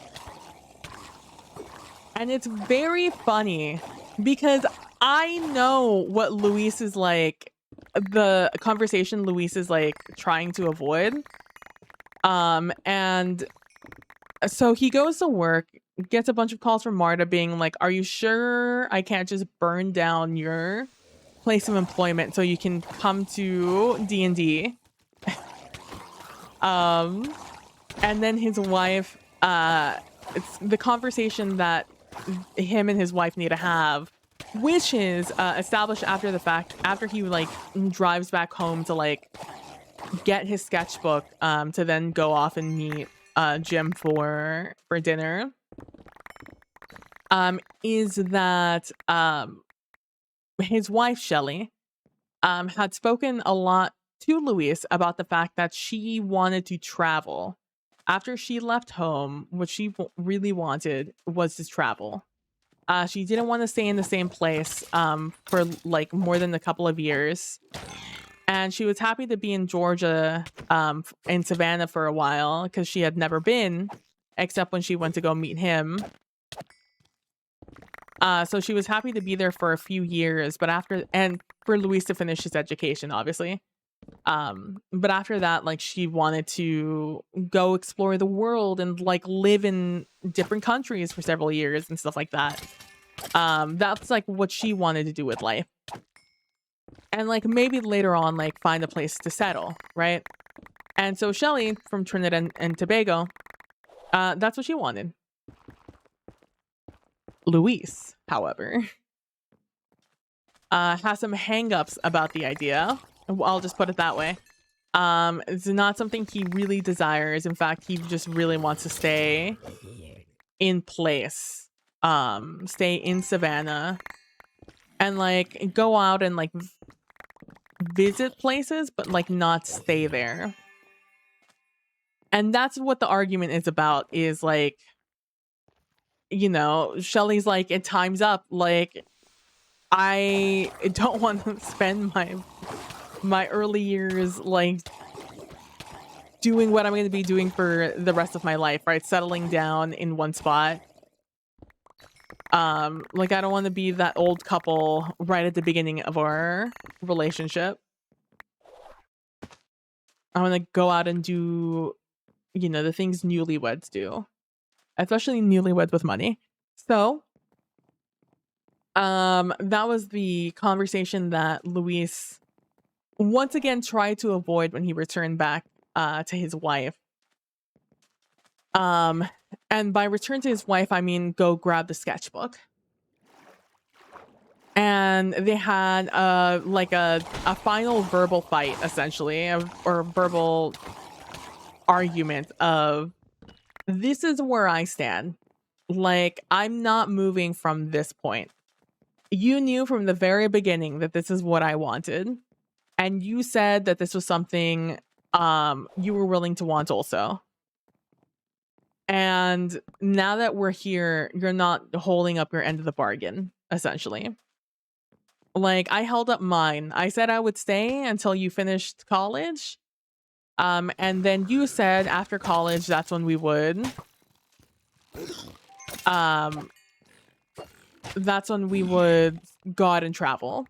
And it's very funny because I know what Luis is like, the conversation Luis is like trying to avoid. And so he goes to work, gets a bunch of calls from Marta being like, are you sure I can't just burn down your place of employment so you can come to D&D? And then his wife, it's the conversation that him and his wife need to have, which is established after the fact, after he like drives back home to like get his sketchbook to then go off and meet Jim for dinner, is that his wife Shelly had spoken a lot to Luis about the fact that she wanted to travel. After she left home, what she really wanted was to travel. She didn't want to stay in the same place for like more than a couple of years. And she was happy to be in Georgia, in Savannah for a while, because she had never been, except when she went to go meet him. So she was happy to be there for a few years, but and for Luis to finish his education, obviously. But after that, like, she wanted to go explore the world and like live in different countries for several years and stuff like that. That's like what she wanted to do with life. And like maybe later on, like find a place to settle, right? And so Shelly from Trinidad and Tobago, that's what she wanted. Luis, however, has some hangups about the idea. I'll just put it that way. It's not something he really desires. In fact, he just really wants to stay in place, stay in Savannah, and like go out and like visit places, but like not stay there. And that's what the argument is about, is like, you know, Shelly's like, it time's up. Like, I don't want to spend my early years like doing what I'm going to be doing for the rest of my life, right? Settling down in one spot. Like, I don't want to be that old couple right at the beginning of our relationship. I want to go out and do, you know, the things newlyweds do, especially newlyweds with money. So, that was the conversation that Luis once again tried to avoid when he returned back to his wife. And by return to his wife, I mean go grab the sketchbook. And they had like a final verbal fight, essentially, or verbal argument of, this is where I stand. Like, I'm not moving from this point. You knew from the very beginning that this is what I wanted. And you said that this was something you were willing to want also. And now that we're here, you're not holding up your end of the bargain, essentially. Like, I held up mine. I said I would stay until you finished college. And then you said after college, that's when we would. That's when we would go out and travel.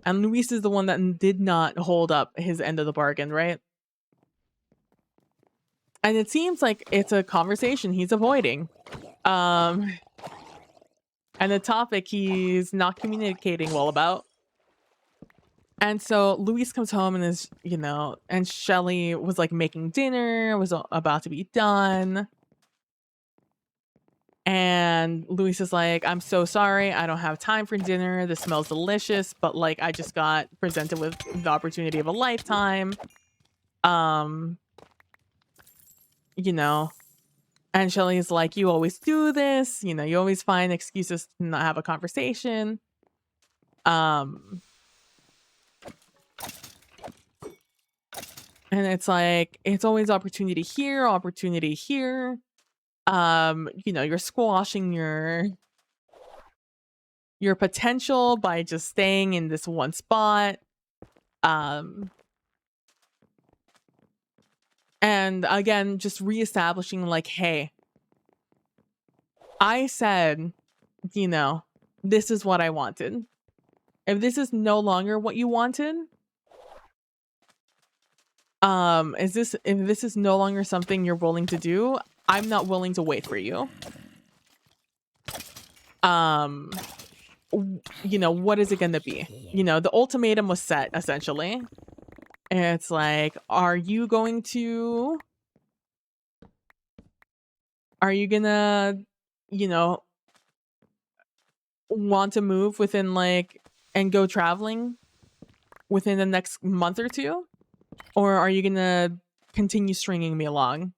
And Luis is the one that did not hold up his end of the bargain, right? And it seems like it's a conversation he's avoiding. And a topic he's not communicating well about. And so Luis comes home and is, you know, and Shelly was like making dinner, was about to be done. And Luis is like, I'm so sorry, I don't have time for dinner. This smells delicious, but like I just got presented with the opportunity of a lifetime. you know, and Shelly's like, you always do this, you know, you always find excuses to not have a conversation. And it's like, it's always opportunity here, opportunity here. You know, you're squashing your potential by just staying in this one spot. And again, just reestablishing like, hey, I said, you know, this is what I wanted. If this is no longer what you wanted, if this is no longer something you're willing to do, I'm not willing to wait for you. You know, what is it going to be? You know, the ultimatum was set essentially. And it's like, are you gonna, you know, want to move within like, and go traveling within the next month or two? Or are you gonna continue stringing me along?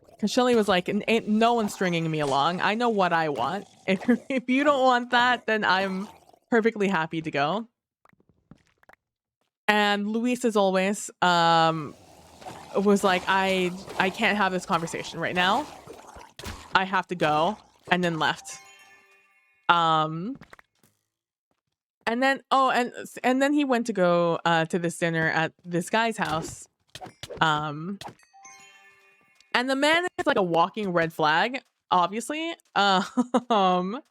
Because Shelly was like, ain't no one stringing me along. I know what I want. If you don't want that, then I'm perfectly happy to go. And Luis, as always, was like, I can't have this conversation right now. I have to go, and then left. And then and then he went to go to this dinner at this guy's house. And the man is like a walking red flag, obviously. Having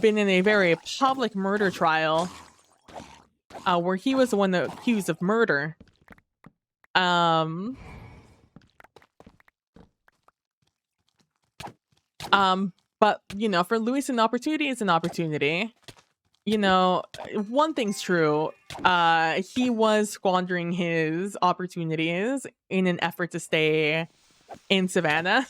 been in a very public murder trial, where he was the one that accused of murder. But you know, for Luis, an opportunity is an opportunity. You know, one thing's true. He was squandering his opportunities in an effort to stay in Savannah.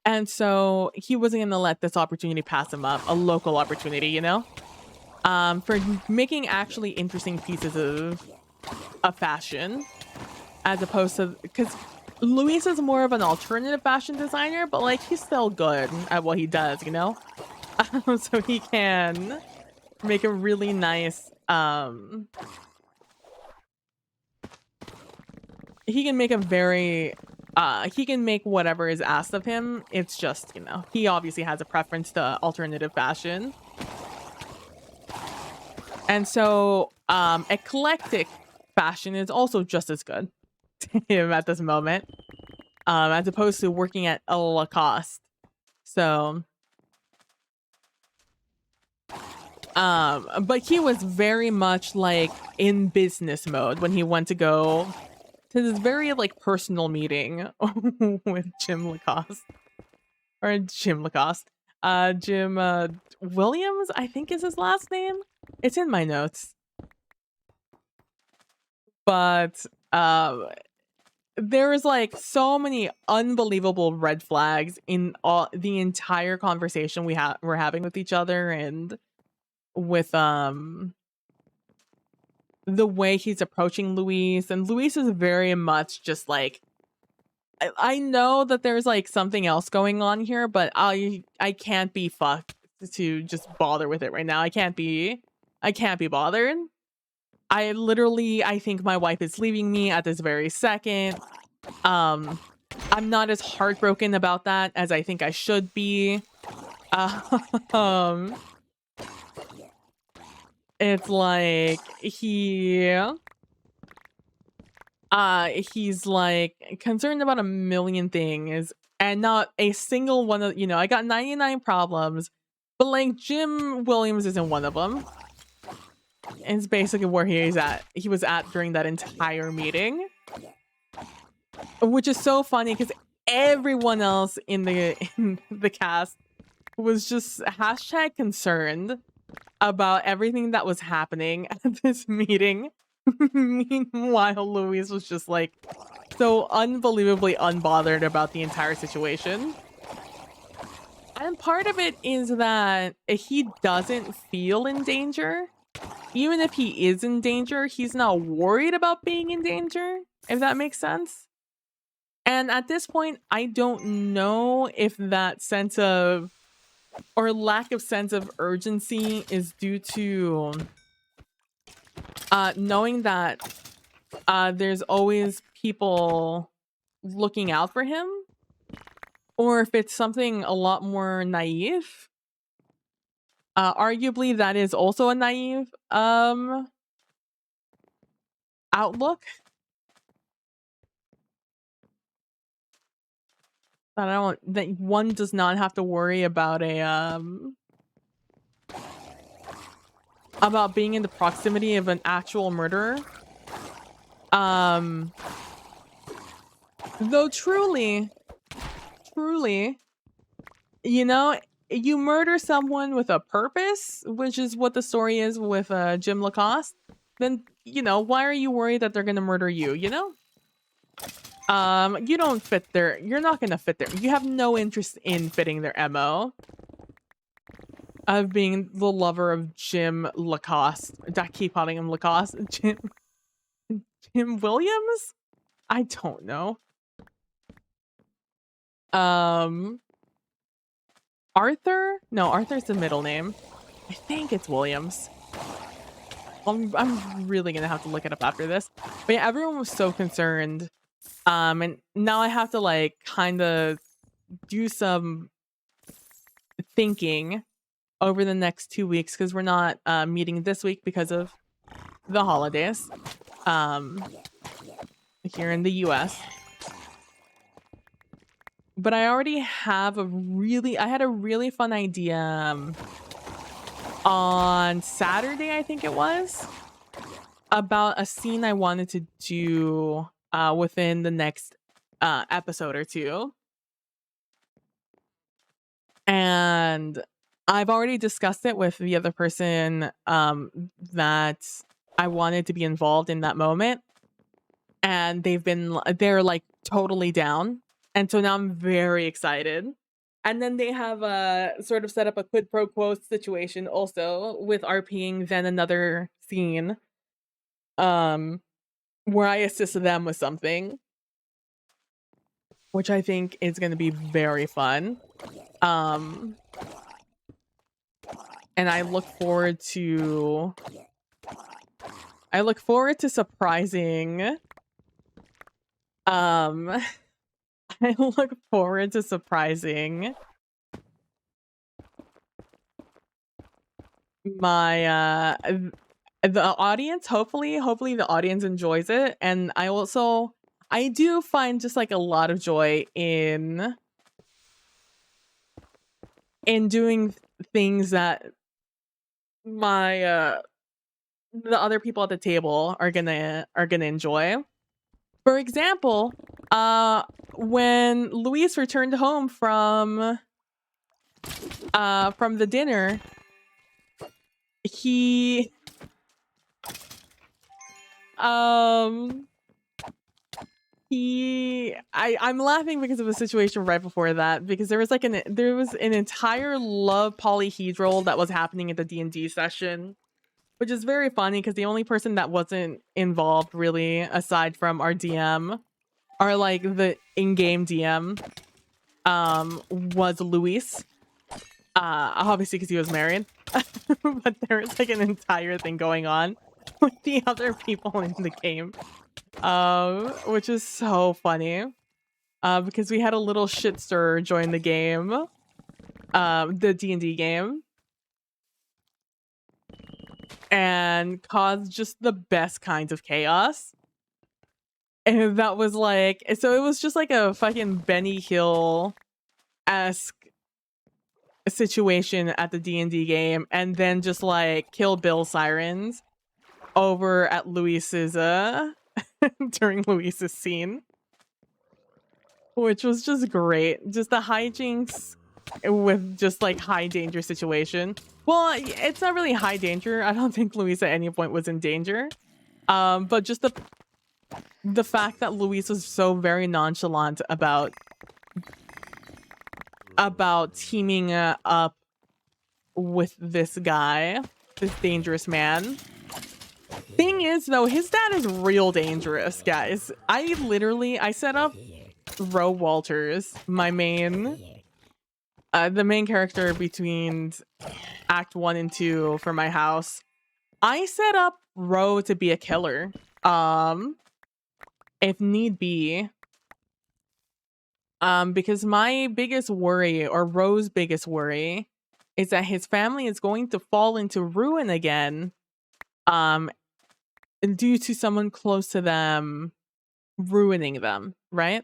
And so he wasn't gonna let this opportunity pass him up, a local opportunity, you know? For making actually interesting pieces of fashion, as opposed to, because Luis is more of an alternative fashion designer, but like he's still good at what he does, you know? So he can make a really nice, he can make a very, he can make whatever is asked of him. It's just, you know, he obviously has a preference to alternative fashion. And so, eclectic fashion is also just as good to him at this moment, as opposed to working at a Lacoste. So, but he was very much like in business mode when he went to go to this very like personal meeting with Jim Lacoste. Or Jim Lacoste. Jim Williams, I think is his last name. It's in my notes. But there is like so many unbelievable red flags in all the entire conversation we're having with each other, and with the way he's approaching Luis. And Luis is very much just like, I know that there's like something else going on here, but I can't be fucked to just bother with it right now. I can't be bothered. I think my wife is leaving me at this very second. I'm not as heartbroken about that as I think I should be. It's like he's like concerned about a million things, and not a single one of, you know, I got 99 problems, but like Jim Williams isn't one of them. And it's basically where he was at during that entire meeting, which is so funny because everyone else in the cast was just # concerned about everything that was happening at this meeting. Meanwhile, Louise was just like so unbelievably unbothered about the entire situation. And part of it is that he doesn't feel in danger. Even if he is in danger, he's not worried about being in danger, if that makes sense. And at this point, I don't know if that sense of or lack of sense of urgency is due to knowing that there's always people looking out for him, or if it's something a lot more naive. Arguably, that is also a naive outlook. That one does not have to worry about about being in the proximity of an actual murderer. Though truly, you know, you murder someone with a purpose, which is what the story is with Jim Lacoste, then, you know, why are you worried that they're gonna murder you, you know? You don't fit their, you're not gonna fit their, you have no interest in fitting their MO of being the lover of Jim Lacoste. I keep calling him Lacoste. Jim Williams? I don't know. Arthur? No, Arthur's the middle name. I think it's Williams. I'm really gonna have to look it up after this. But yeah, everyone was so concerned. And now I have to like kind of do some thinking over the next 2 weeks because we're not meeting this week because of the holidays here in the US. But I already have I had a really fun idea on Saturday, I think it was, about a scene I wanted to do within the next episode or two. And I've already discussed it with the other person that I wanted to be involved in that moment. And they're like totally down. And so now I'm very excited. And then they have sort of set up a quid pro quo situation also with RPing then another scene where I assist them with something, which I think is going to be very fun. And I look forward to surprising I look forward to surprising my the audience. Hopefully the audience enjoys it. And I do find just like a lot of joy in doing things that my the other people at the table are gonna enjoy. For example, when Luis returned home from the dinner, I'm laughing because of a situation right before that, because there was an entire love polyhedral that was happening at the D&D session, which is very funny because the only person that wasn't involved really, aside from our DM, or like the in-game DM, was Luis. Obviously because he was married. But there was like an entire thing going on with the other people in the game. Which is so funny. Because we had a little shit stir join the game. The D&D game. And caused just the best kinds of chaos. And that was like, so it was just like a fucking Benny Hill-esque situation at the D&D game, and then just like Kill Bill sirens over at Luis's during Luis's scene, which was just great. Just the hijinks with just like high danger situation. Well, it's not really high danger. I don't think Luis at any point was in danger. But just the fact that Luis was so very nonchalant about teaming up with this guy, this dangerous man. Thing is, though, his dad is real dangerous, guys. I set up Ro Walters, my main, the main character between Act 1 and 2 for my house. I set up Ro to be a killer, if need be. Because my biggest worry, or Ro's biggest worry, is that his family is going to fall into ruin again, due to someone close to them ruining them, right?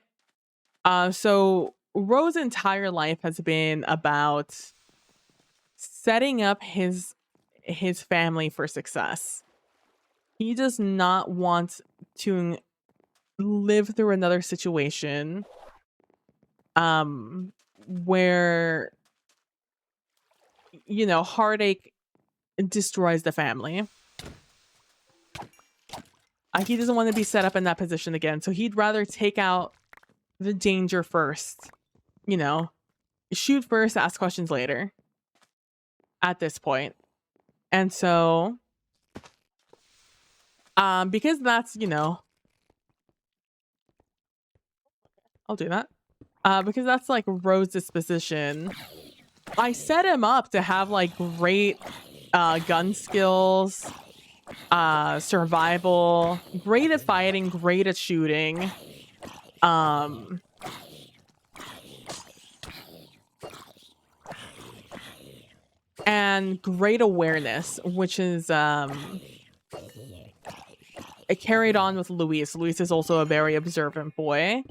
So Ro's entire life has been about setting up his family for success. He does not want to live through another situation where, you know, heartache destroys the family. He doesn't want to be set up in that position again, so he'd rather take out the danger first. You know, shoot first, ask questions later at this point. And so, because that's, you know, I'll do that. Because that's like Ro's disposition, I set him up to have like great gun skills, survival, great at fighting, great at shooting, and great awareness, which is it carried on with Luis. Luis is also a very observant boy,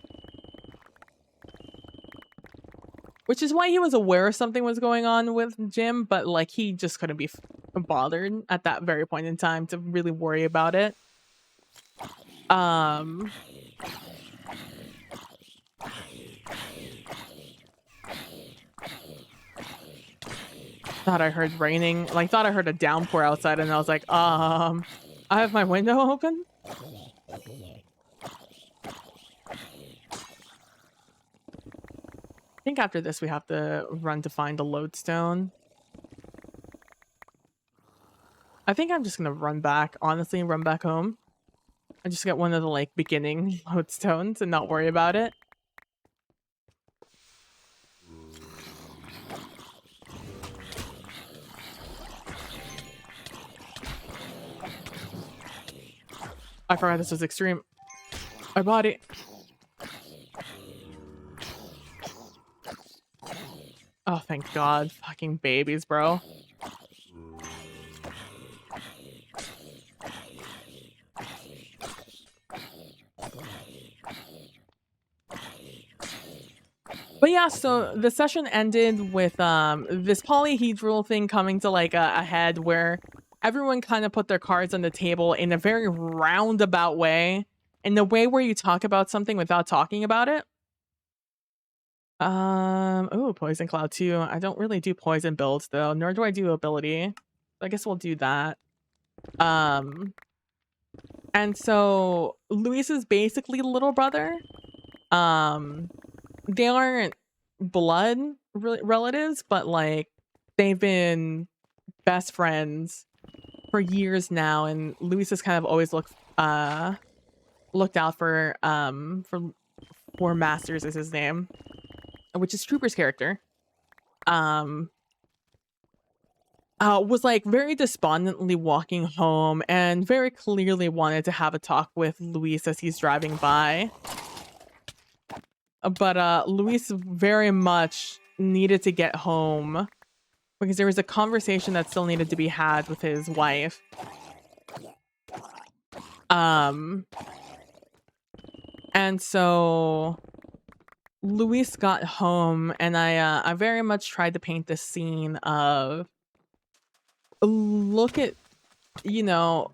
which is why he was aware something was going on with Jim, but like he just couldn't be bothered at that very point in time to really worry about it. Thought I heard raining, like thought I heard a downpour outside, and I was like, I have my window open. I think after this we have to run to find a lodestone. I think I'm just gonna run back, honestly, run back home. I just get one of the like beginning lodestones and not worry about it. I forgot this was extreme. My body. Oh, thank God. Fucking babies, bro. But yeah, so the session ended with this polyhedral thing coming to like a head where everyone kind of put their cards on the table in a very roundabout way, in the way where you talk about something without talking about it. Oh, Poison Cloud 2. I don't really do poison builds though, nor do I do ability. I guess we'll do that. And so Luis is basically little brother. They aren't blood relatives, but like they've been best friends for years now, and Luis has kind of always looked out for Masters is his name, which is Trooper's character. Was like very despondently walking home and very clearly wanted to have a talk with Luis as he's driving by. But Luis very much needed to get home because there was a conversation that still needed to be had with his wife. And so Luis got home, and I very much tried to paint this scene of, look at, you know,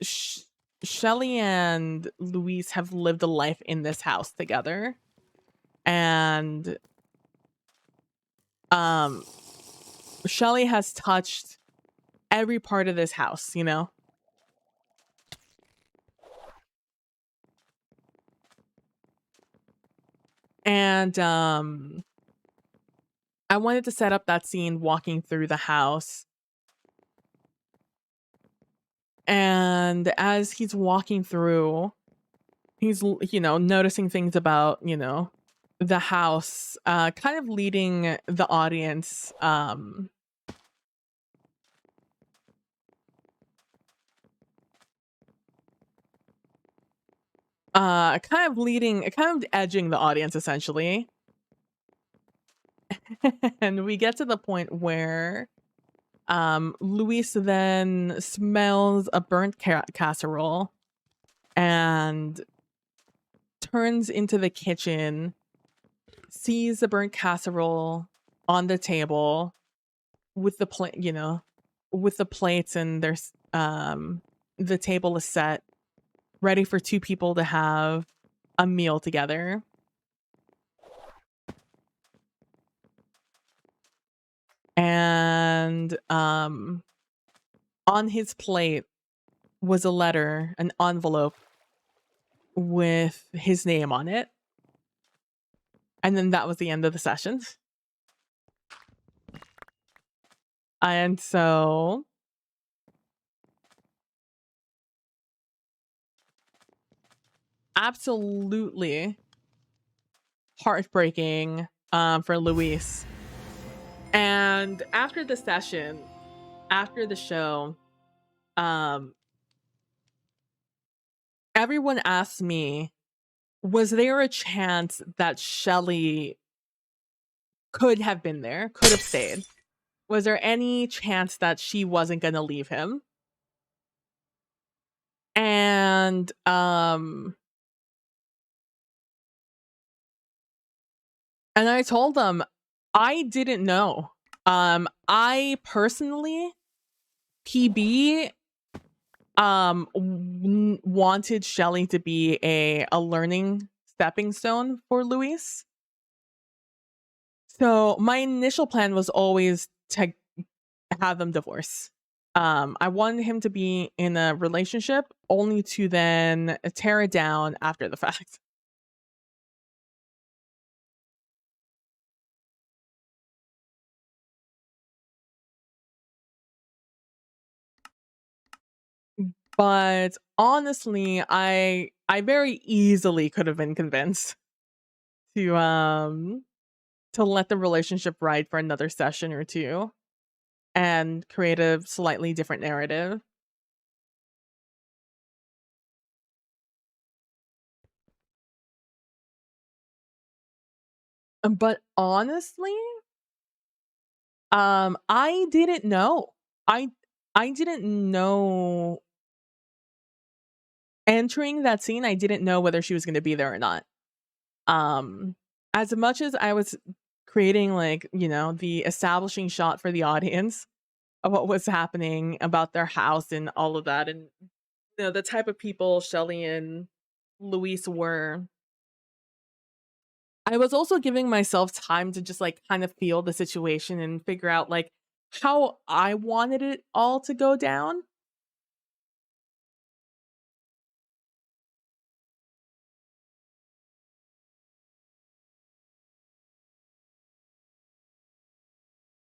Shelly and Luis have lived a life in this house together, and Shelly has touched every part of this house, you know? And I wanted to set up that scene walking through the house. And as he's walking through, he's, noticing things about, the house, kind of leading the audience, kind of edging the audience essentially. And we get to the point where Luis then smells a burnt casserole and turns into the kitchen, sees the burnt casserole on the table with the plate, with the plates, and there's the table is set, ready for two people to have a meal together. And on his plate was a letter, an envelope with his name on it. And then that was the end of the session. And so absolutely heartbreaking for Luis. And after the session, after the show, everyone asked me, was there a chance that Shelley could have been there, could have stayed? Was there any chance that she wasn't going to leave him? And I told them I didn't know. I personally, PB, wanted Shelley to be a learning stepping stone for Luis. So my initial plan was always to have them divorce. I wanted him to be in a relationship only to then tear it down after the fact. But honestly, I very easily could have been convinced to let the relationship ride for another session or two and create a slightly different narrative. But honestly, I didn't know. I I didn't know entering that scene. I didn't know whether she was going to be there or not. Um, as much as I was creating, like, the establishing shot for the audience of what was happening about their house and all of that, and the type of people Shelly and Luis were, I was also giving myself time to just, like, kind of feel the situation and figure out, like, how I wanted it all to go down.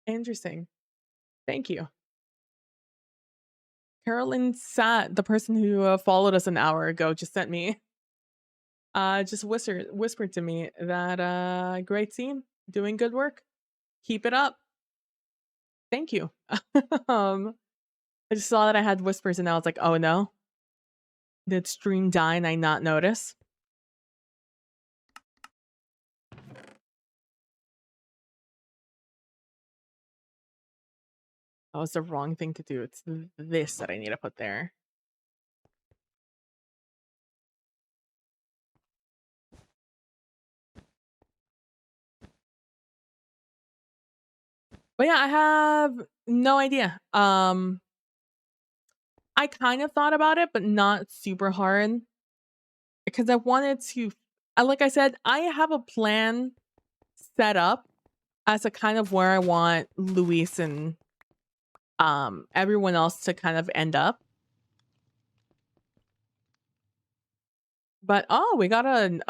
Interesting. Thank you. Carolyn Sat, the person who followed us an hour ago, just sent me, just whispered to me that great scene, doing good work, keep it up. Thank you. um, I just saw that I had whispers, and I was like, oh no, did stream die and I not notice? That was the wrong thing to do. It's this that I need to put there. But yeah, I have no idea. I kind of thought about it, but not super hard because I wanted to. Like I said, I have a plan set up as a kind of where I want Luis and everyone else to kind of end up. But oh, we got a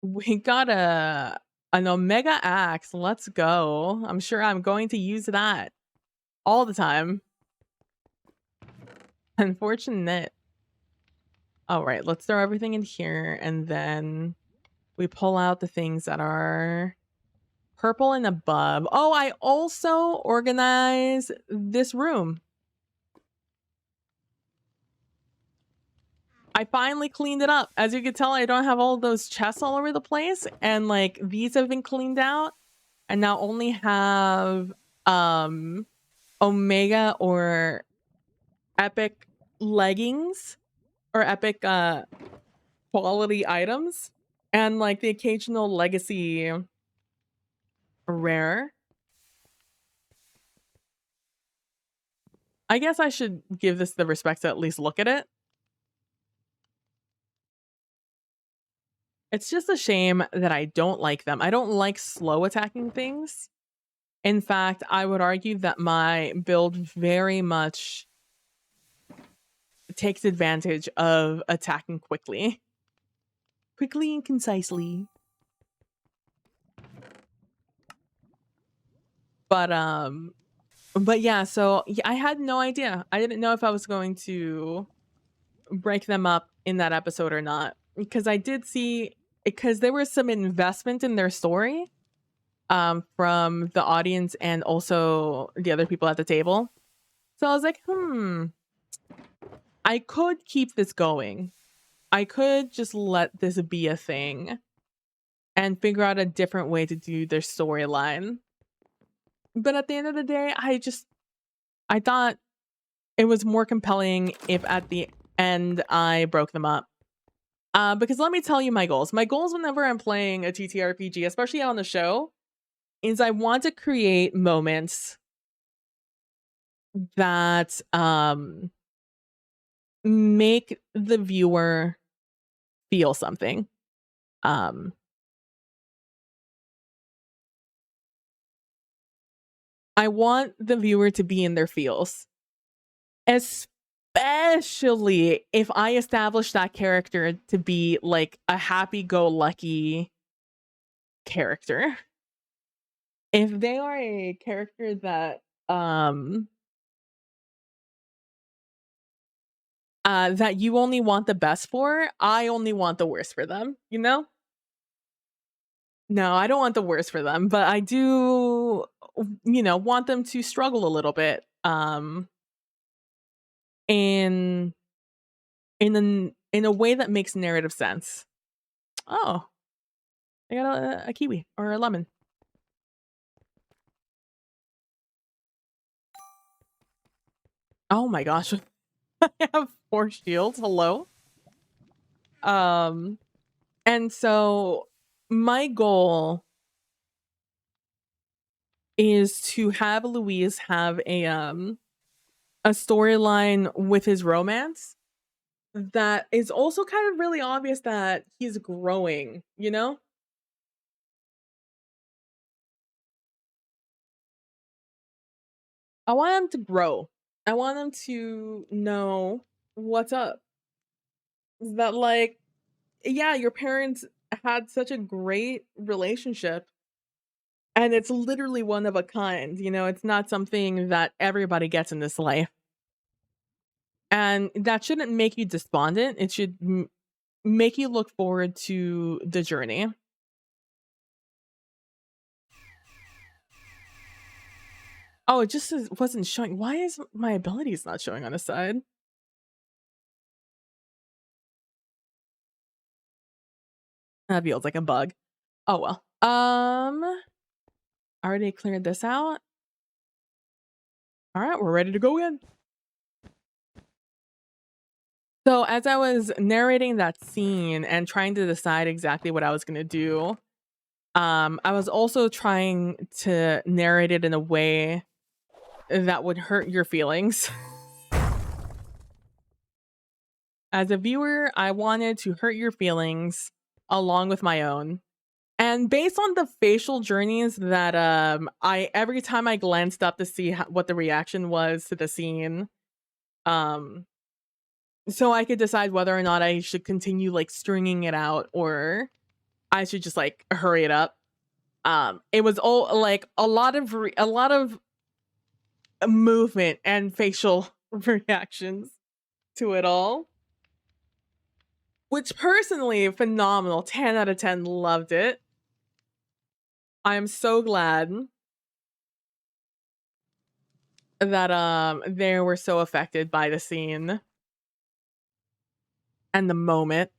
We got an Omega Axe. Let's go. I'm sure I'm going to use that all the time. Unfortunate. All right, let's throw everything in here, and then we pull out the things that are purple and above. Oh, I also organize this room. I finally cleaned it up. As you can tell, I don't have all those chests all over the place, and like these have been cleaned out, and now only have Omega or epic leggings or epic quality items, and like the occasional legacy rare. I guess I should give this the respect to at least look at it. It's just a shame that I don't like them. I don't like slow attacking things. In fact, I would argue that my build very much takes advantage of attacking quickly. Quickly and concisely. But yeah, so yeah, I had no idea. I didn't know if I was going to break them up in that episode or not, because I did see, because there was some investment in their story from the audience and also the other people at the table. So I was like, I could keep this going. I could just let this be a thing and figure out a different way to do their storyline. But at the end of the day, I thought it was more compelling if at the end I broke them up. Because let me tell you my goals. My goals whenever I'm playing a TTRPG, especially on the show, is I want to create moments that make the viewer feel something. I want the viewer to be in their feels. Especially if I establish that character to be like a happy-go-lucky character. If they are a character that that you only want the best for, I only want the worst for them, you know? No, I don't want the worst for them, but I do, want them to struggle a little bit, in in a way that makes narrative sense. Oh, I got a kiwi or a lemon. Oh my gosh. I have 4 shields. Hello. And so my goal is to have Louise have a storyline with his romance that is also kind of really obvious that he's growing, you know? I want him to grow. I want him to know what's up. That like, yeah, your parents had such a great relationship and it's literally one of a kind, it's not something that everybody gets in this life. And that shouldn't make you despondent. It should make you look forward to the journey. Oh, it just wasn't showing. Why is my abilities not showing on the side? That feels like a bug. Oh well. Already cleared this out. All right, we're ready to go in. So as I was narrating that scene and trying to decide exactly what I was gonna do, I was also trying to narrate it in a way that would hurt your feelings. As a viewer, I wanted to hurt your feelings along with my own. And based on the facial journeys that I every time I glanced up to see what the reaction was to the scene, um so I could decide whether or not I should continue like stringing it out or I should just like hurry it up. It was all like a lot of movement and facial reactions to it all, which personally phenomenal. 10 out of 10, loved it. I am so glad that they were so affected by the scene and the moment.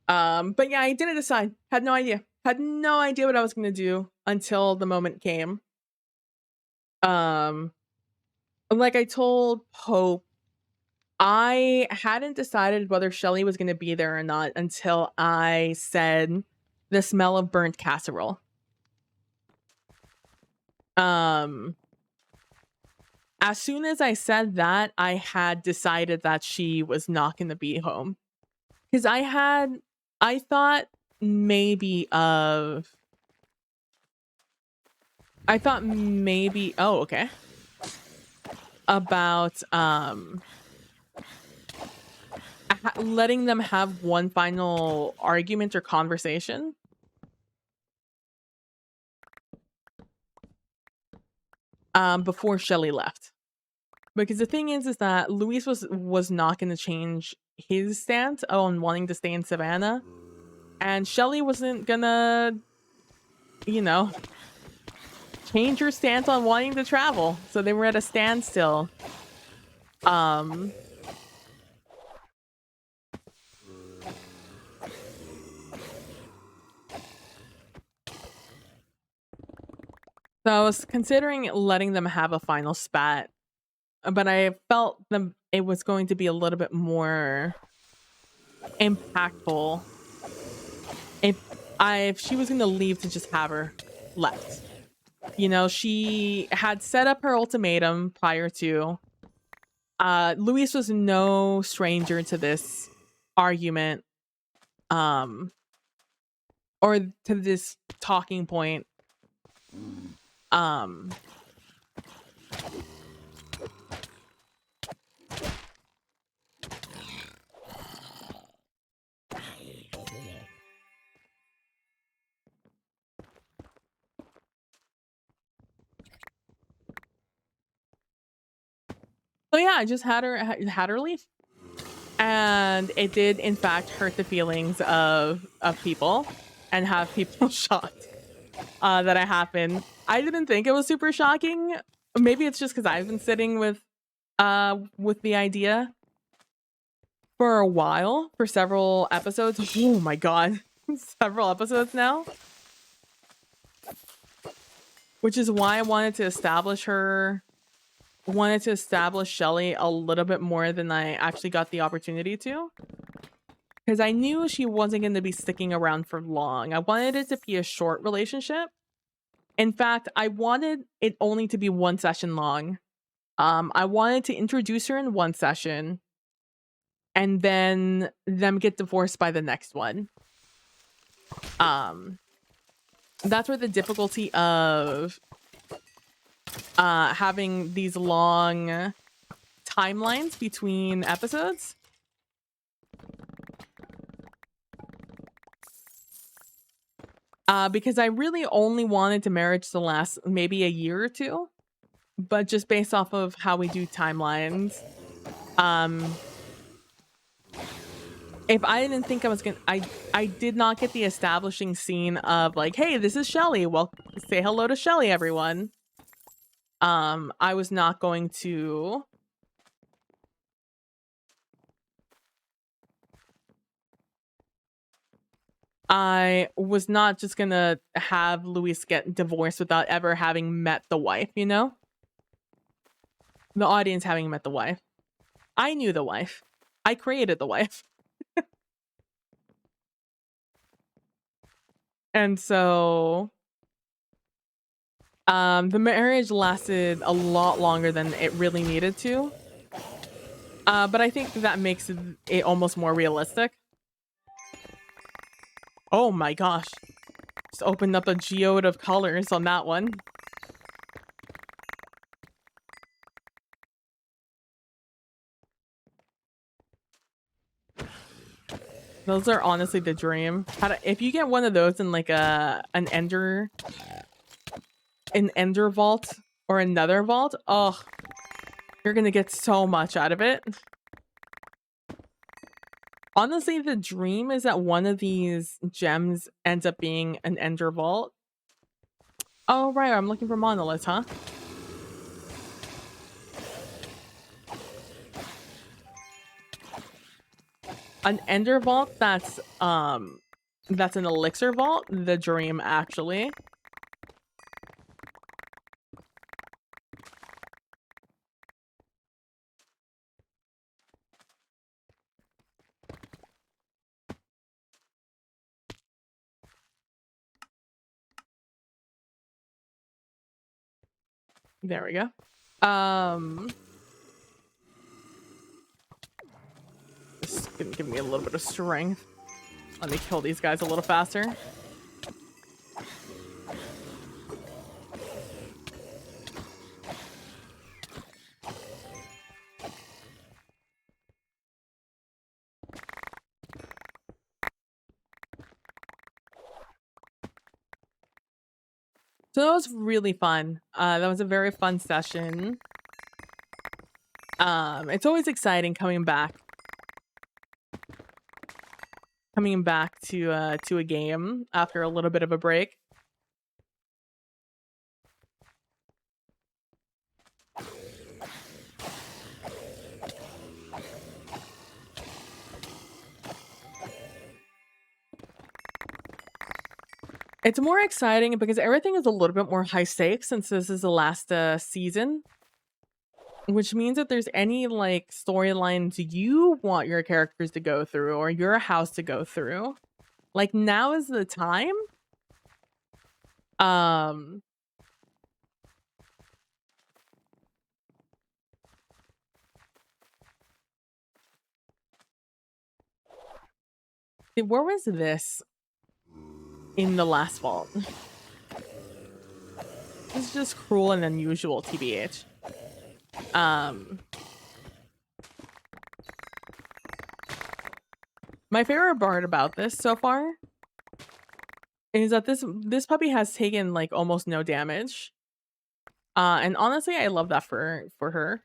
But yeah, I didn't decide. Had no idea what I was gonna do until the moment came. Like I told Pope, I hadn't decided whether Shelly was gonna be there or not until I said the smell of burnt casserole. As soon as I said that, I had decided that she was not gonna be home. Because I thought maybe oh, okay. About letting them have one final argument or conversation. Before Shelly left. Because the thing is that Luis was not gonna change his stance on wanting to stay in Savannah. And Shelly wasn't gonna, you know, change her stance on wanting to travel. So they were at a standstill. So I was considering letting them have a final spat, but I felt it was going to be a little bit more impactful if she was going to leave, to just have her left. You know, she had set up her ultimatum prior to. Luis was no stranger to this argument, or to this talking point. So yeah, I just had her leave. And it did in fact hurt the feelings of people and have people shocked that it happened. I didn't think it was super shocking. Maybe it's just because I've been sitting with the idea for a while, for several episodes. Oh my god. Several episodes now. Which is why I wanted to establish Shelly a little bit more than I actually got the opportunity to. Because I knew she wasn't going to be sticking around for long. I wanted it to be a short relationship. In fact, I wanted it only to be one session long. I wanted to introduce her in one session and then them get divorced by the next one. That's where the difficulty of having these long timelines between episodes. Because I really only wanted to marriage to last maybe a year or two, but just based off of how we do timelines, if I didn't think I was gonna, I did not get the establishing scene of like, hey, this is Shelly. Well, say hello to Shelly, everyone. I was not going to. I was not just gonna have Luis get divorced without ever having met the wife, you know? The audience having met the wife. I knew the wife. I created the wife. And so the marriage lasted a lot longer than it really needed to. But I think that makes it almost more realistic. Oh my gosh. Just opened up a geode of colors on that one. Those are honestly the dream. If you get one of those in like an ender vault or another vault, oh, you're gonna get so much out of it. Honestly, the dream is that one of these gems ends up being an ender vault. Oh, right, I'm looking for monoliths, huh? An ender vault that's an elixir vault, the dream actually. There we go. This is gonna give me a little bit of strength. Let me kill these guys a little faster. So that was really fun. That was a very fun session. It's always exciting coming back to a game after a little bit of a break. It's more exciting because everything is a little bit more high stakes since this is the last season, which means that there's any like storylines you want your characters to go through or your house to go through, like now is the time. Where was this in the last vault? This is just cruel and unusual, TBH. My favorite part about this so far is that this puppy has taken like almost no damage. And honestly, I love that for her.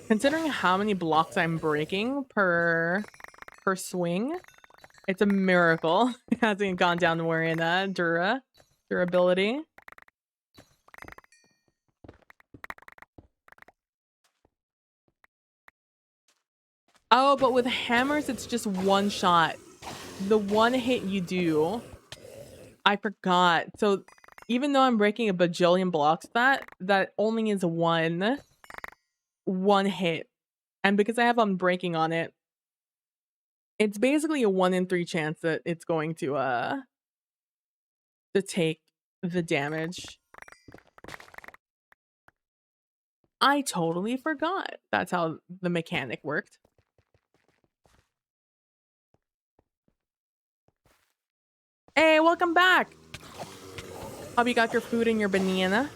Considering how many blocks I'm breaking per swing, it's a miracle it hasn't gone down to wearing that durability. Oh, but with hammers, it's just one shot. The one hit you do, I forgot. So even though I'm breaking a bajillion blocks, that only is one hit. And because I have unbreaking on it, it's basically a 1 in 3 chance that it's going to take the damage. I totally forgot. That's how the mechanic worked. Hey, welcome back. Hope you got your food and your banana.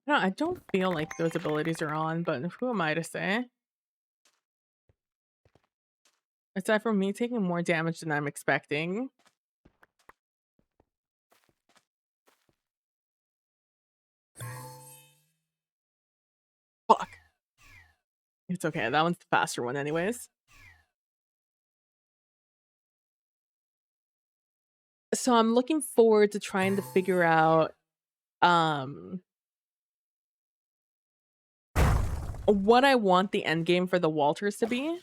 No, I don't feel like those abilities are on, but who am I to say? Aside from me taking more damage than I'm expecting. Fuck. It's okay. That one's the faster one anyways. So I'm looking forward to trying to figure out what I want the end game for the Walters to be.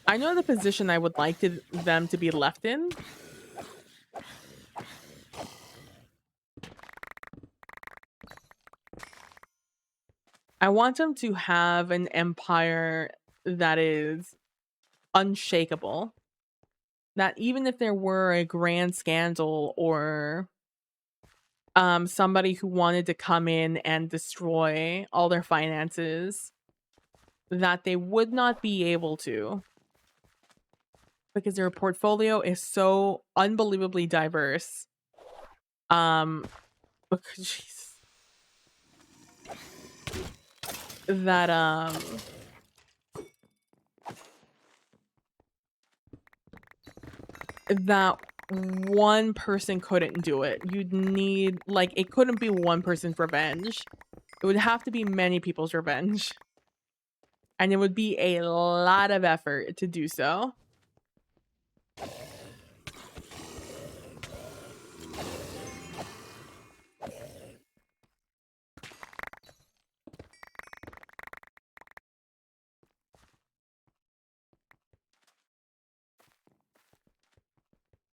I know the position I would like them to be left in. I want them to have an empire that is unshakable. That even if there were a grand scandal or somebody who wanted to come in and destroy all their finances, that they would not be able to because their portfolio is so unbelievably diverse. Jeez. That that one person couldn't do it. You'd need, like, it couldn't be one person's revenge. It would have to be many people's revenge. And it would be a lot of effort to do so.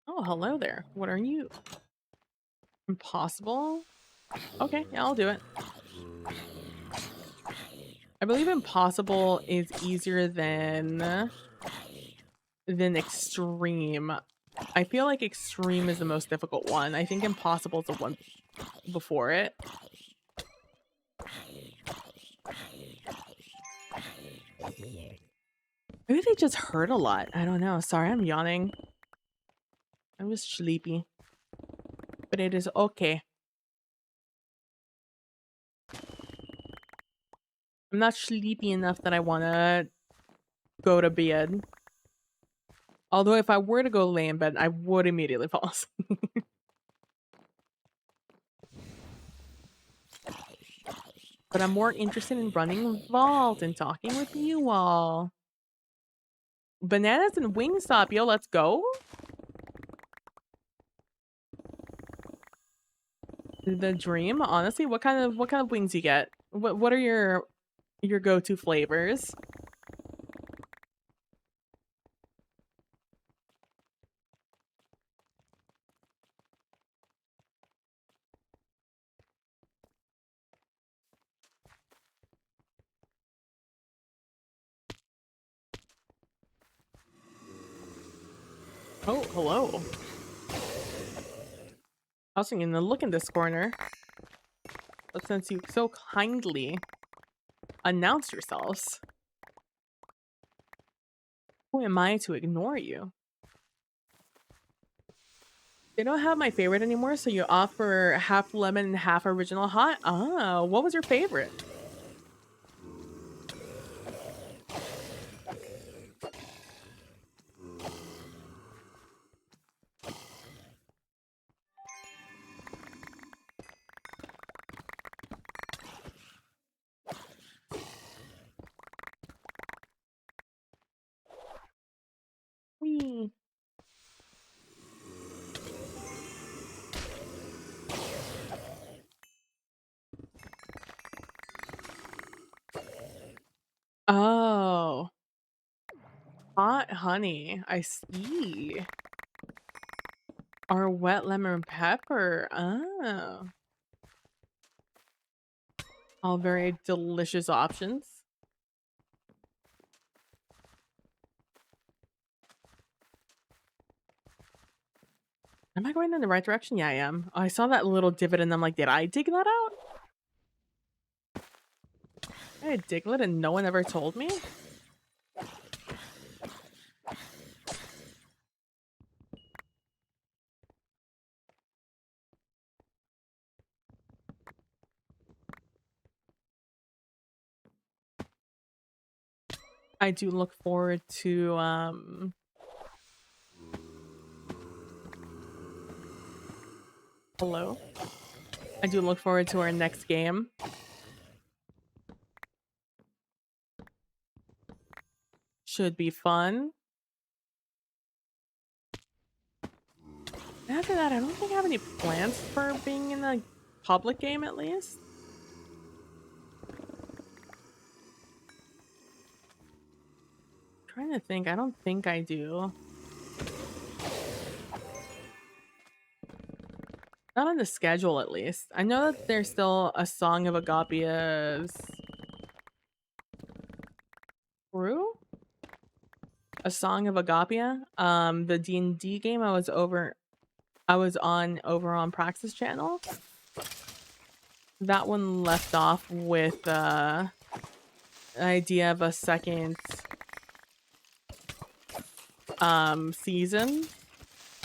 Oh, hello there. What are you? Impossible? Okay, yeah, I'll do it. I believe impossible is easier than extreme. I feel like extreme is the most difficult one. I think impossible is the one before it. Maybe they just hurt a lot. I don't know. Sorry, I'm yawning. I was sleepy. But it is okay. I'm not sleepy enough that I want to go to bed. Although if I were to go lay in bed, I would immediately fall asleep. But I'm more interested in running Vault and talking with you all. Bananas and Wingstop, yo, let's go. The dream, honestly, what kind of wings you get? What are your go-to flavors? Oh, hello. I was thinking to look in this corner. But since you so kindly announced yourselves, who am I to ignore you? They don't have my favorite anymore, so you offer half lemon and half original hot? Ah, what was your favorite? Whee. Oh. Hot honey. I see. Or wet lemon pepper. Oh. All very delicious options. Am I going in the right direction? Yeah, I am. Oh, I saw that little divot and I'm like, did I dig that out? I dig it and no one ever told me? I do look forward to hello. I do look forward to our next game. Should be fun. After that, I don't think I have any plans for being in a public game, at least. I'm trying to think. I don't think I do. Not on the schedule, at least. I know that there's still a Song of Agapia's crew? A Song of Agapia? The D&D game I was on over on Praxis channel. that one left off with an idea of a second season.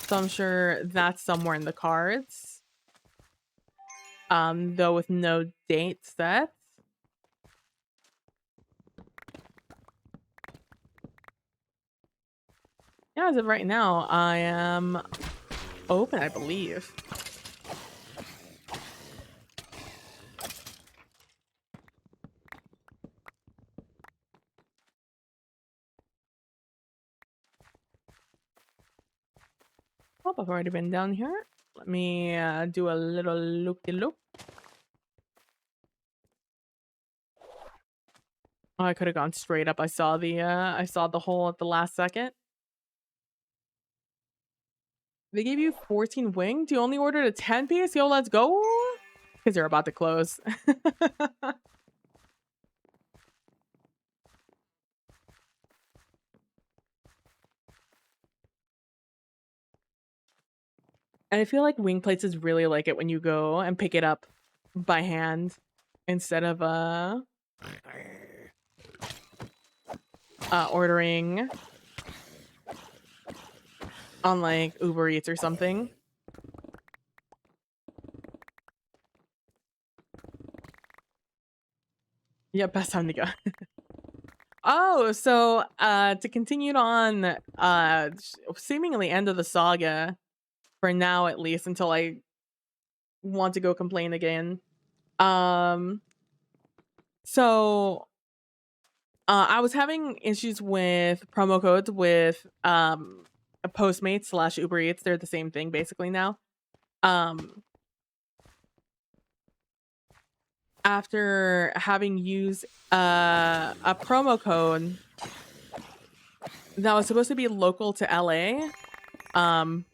So I'm sure that's somewhere in the cards. Though with no date set. Yeah, as of right now, I am open, I believe. Oh, I've already been down here. Let me do a little loop-de-loop. Oh, I could have gone straight up. I saw the hole at the last second. They gave you 14 winged. You only ordered a 10 piece. Yo, let's go. Because they're about to close. And I feel like wing plates is really like it when you go and pick it up by hand instead of ordering on like Uber Eats or something. Yeah, best time to go. Oh, so to continue on seemingly end of the saga for now, at least until I want to go complain again. So I was having issues with promo codes with Postmates / Uber Eats. They're the same thing basically now. After having used a promo code that was supposed to be local to LA,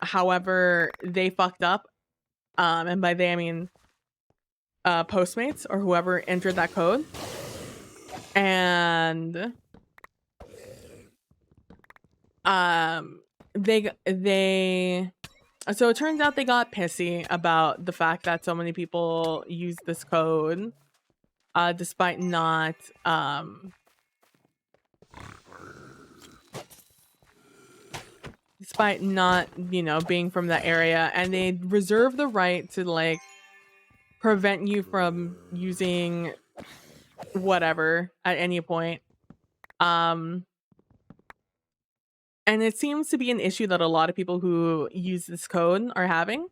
however, they fucked up. And by they I mean Postmates or whoever entered that code. And they so it turns out they got pissy about the fact that so many people use this code despite not you know, being from that area, and they reserve the right to like prevent you from using whatever at any point. And it seems to be an issue that a lot of people who use this code are having.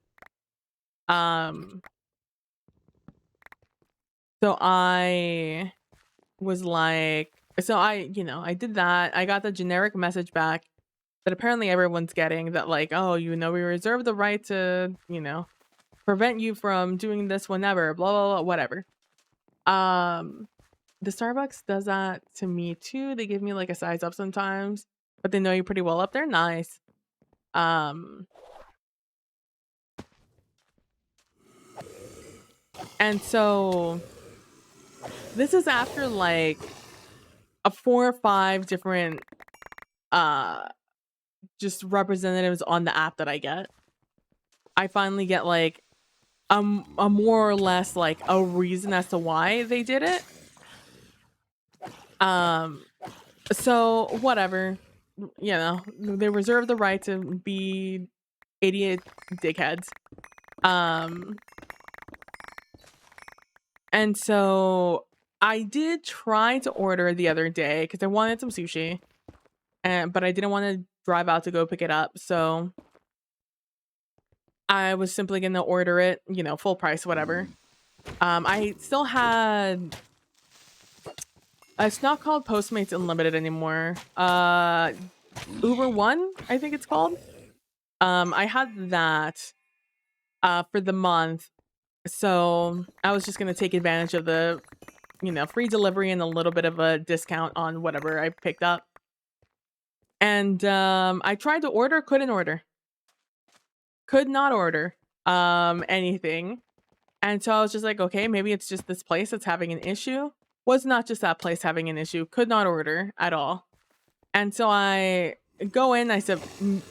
So I was like, so I did that. I got the generic message back that apparently everyone's getting that like, oh, you know, we reserve the right to, you know, prevent you from doing this whenever, blah, blah, blah, whatever. The Starbucks does that to me too. They give me like a size up sometimes, but they know you pretty well up there. Nice. And so this is after like a 4 or 5 different just representatives on the app that I get. I finally get like a more or less like a reason as to why they did it. So whatever, you know, they reserve the right to be idiot dickheads. And so I did try to order the other day because I wanted some sushi, but I didn't want to drive out to go pick it up. So I was simply going to order it, you know, full price, whatever. I still had, it's not called Postmates Unlimited anymore. Uber One, I think it's called. I had that for the month. So I was just going to take advantage of the, you know, free delivery and a little bit of a discount on whatever I picked up. And I tried to order, couldn't order. Could not order anything. And so I was just like, okay, maybe it's just this place that's having an issue. Was not just that place having an issue. Could not order at all. And so I go in, I said,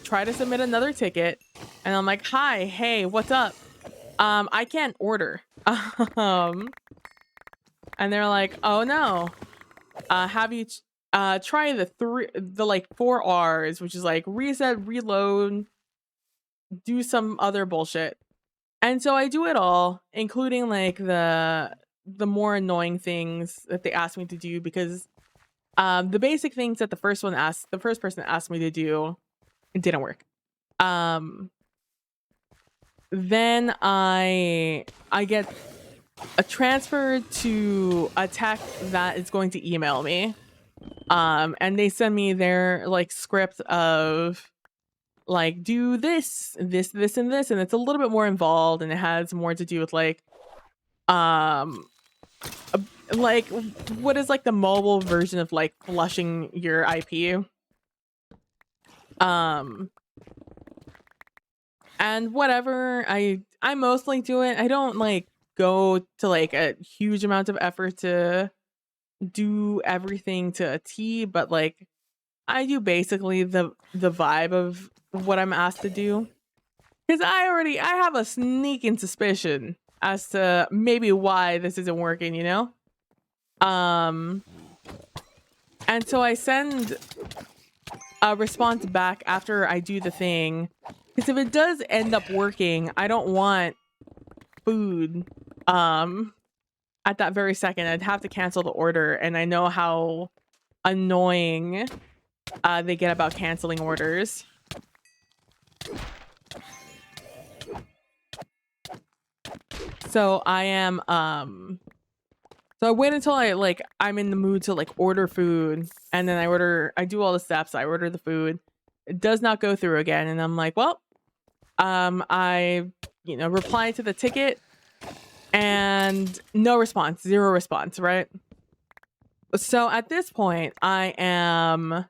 try to submit another ticket. And I'm like, hi, hey, what's up? I can't order. And they're like, oh no, have you try the like 4 R's, which is like reset, reload, do some other bullshit. And so I do it all, including like the more annoying things that they asked me to do, because the basic things that the first person asked me to do, it didn't work. Then I get a transfer to a tech that is going to email me. And they send me their like script of like, do this, this, this, and this, and it's a little bit more involved, and it has more to do with like like what is like the mobile version of like flushing your IP. And whatever, I mostly do it. I don't like go to like a huge amount of effort to do everything to a T, but like I do basically the vibe of what I'm asked to do. Because I have a sneaking suspicion as to maybe why this isn't working, you know? And so I send a response back after I do the thing. Because if it does end up working, I don't want food at that very second. I'd have to cancel the order, and I know how annoying they get about canceling orders. So I am so I wait until I'm in the mood to like order food, and then I do all the steps, I order the food. It does not go through again, and I'm like, well, I reply to the ticket and no response, 0 response, right? So at this point, I am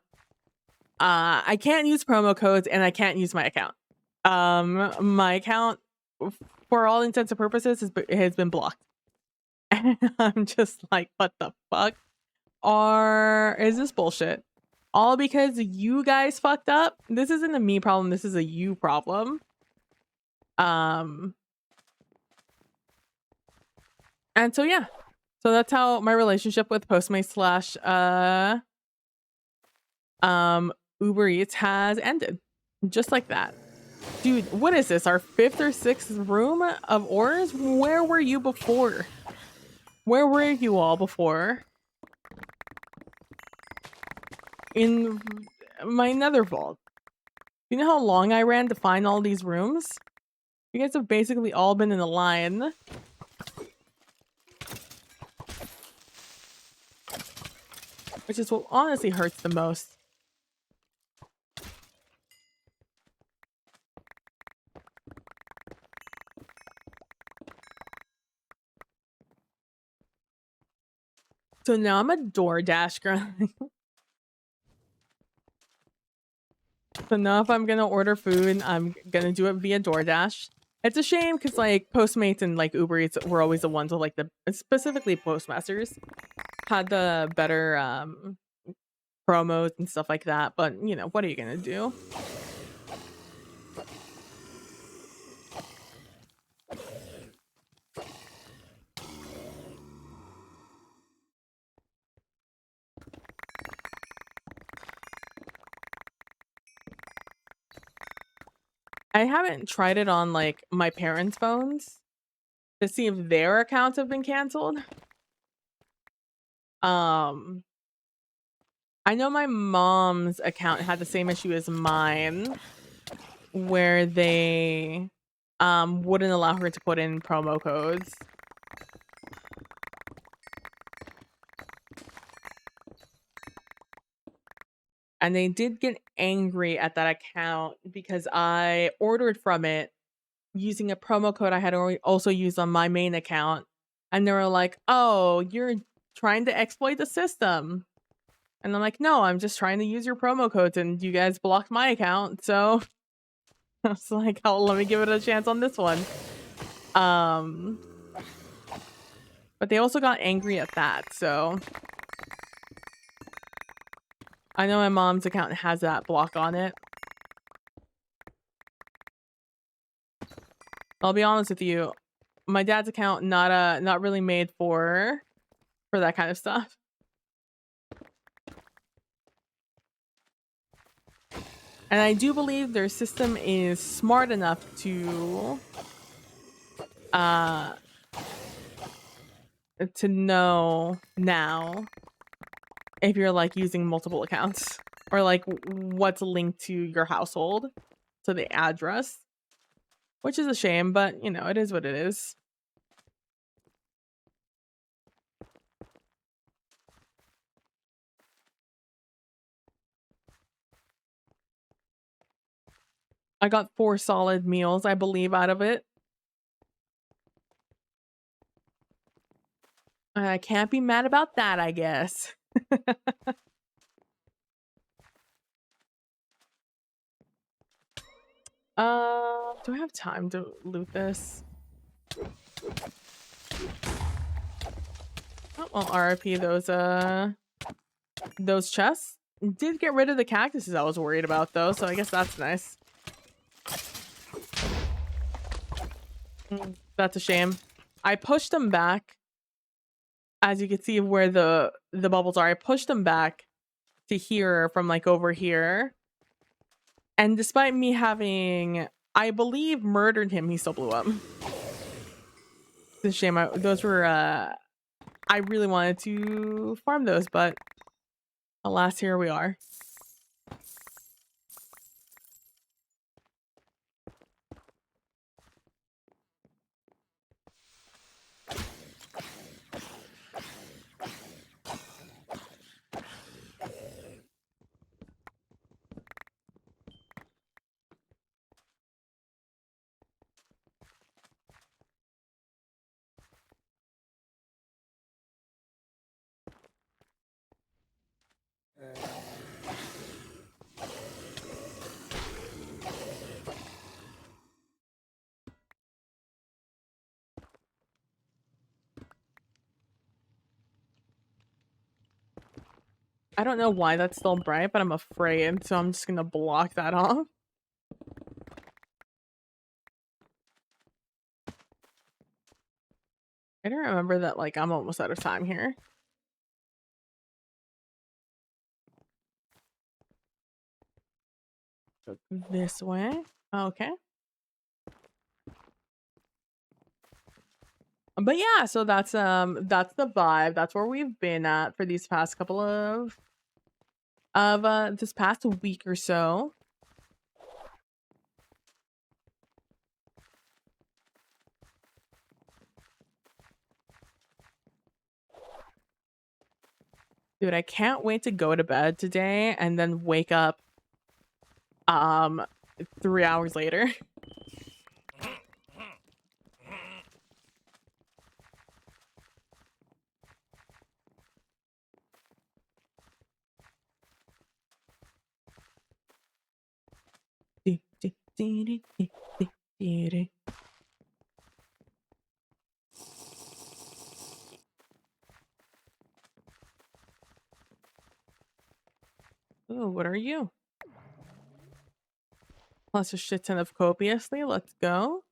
I can't use promo codes and I can't use my account. My account, for all intents and purposes, has been blocked. And I'm just like, what the fuck? Or is this bullshit? All because you guys fucked up? This isn't a me problem, this is a you problem. And so yeah. So that's how my relationship with Postmates / Uber Eats has ended. Just like that. Dude, what is this? Our 5th or 6th room of ores? Where were you before? Where were you all before? In my nether vault. You know how long I ran to find all these rooms? You guys have basically all been in a line. Which is what honestly hurts the most. So now I'm a DoorDash girl. So now if I'm gonna order food, I'm gonna do it via DoorDash. It's a shame because like Postmates and like Uber Eats were always the ones with like specifically Postmasters had the better promos and stuff like that. But you know, what are you gonna do? I haven't tried it on like my parents' phones to see if their accounts have been canceled. I know my mom's account had the same issue as mine, where they wouldn't allow her to put in promo codes. And they did get angry at that account because I ordered from it using a promo code I had also used on my main account. And they were like, oh, you're trying to exploit the system. And I'm like, no, I'm just trying to use your promo codes and you guys blocked my account. So I was like, oh, let me give it a chance on this one. But they also got angry at that. So I know my mom's account has that block on it. I'll be honest with you. My dad's account not really made for that kind of stuff. And I do believe their system is smart enough to know now if you're like using multiple accounts or like what's linked to your household, to the address, which is a shame, but you know, it is what it is. I got 4 solid meals, I believe, out of it. I can't be mad about that, I guess. Do I have time to loot this? Oh, well, RIP those chests. Did get rid of the cactuses I was worried about though, so I guess that's nice. That's a shame. I pushed them back. As you can see where the bubbles are, I pushed them back to here from like over here. And despite me having, I believe, murdered him, he still blew up. It's a shame. Those were, I really wanted to farm those, but alas, here we are. I don't know why that's still bright, but I'm afraid, so I'm just gonna block that off. I don't remember that, like, I'm almost out of time here. Go this way. Okay. But yeah, so that's the vibe. That's where we've been at for these past couple of this past week or so. Dude, I can't wait to go to bed today and then wake up 3 hours later. Oh, what are you? Plus a shit ton of copiously. Let's go.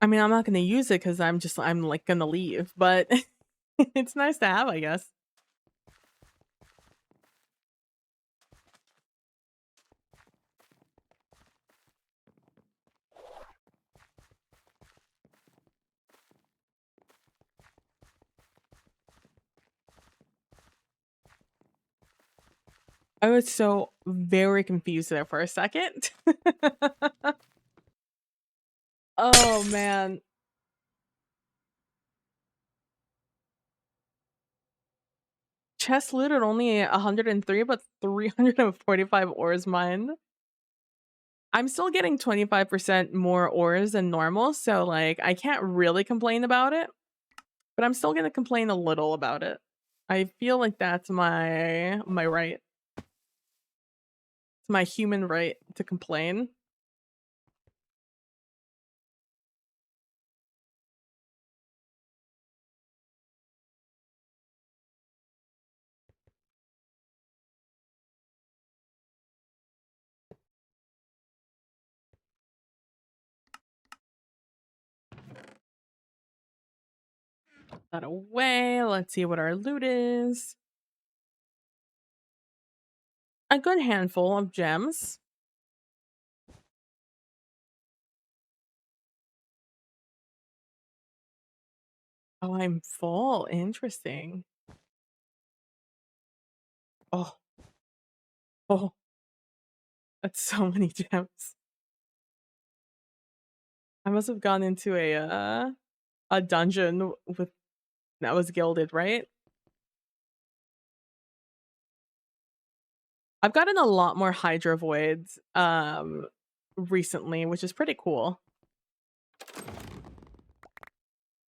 I mean, I'm not gonna use it because I'm like gonna leave, but it's nice to have, I guess. I was so very confused there for a second. Oh man. Chest looted only 103, but 345 ores mined. I'm still getting 25% more ores than normal, so like I can't really complain about it. But I'm still gonna complain a little about it. I feel like that's my right. It's my human right to complain. that away. Let's see what our loot is. A good handful of gems. Oh, I'm full. Interesting. Oh, oh, that's so many gems. I must have gone into a dungeon with that was gilded, right? I've gotten a lot more Hydra Voids recently, which is pretty cool.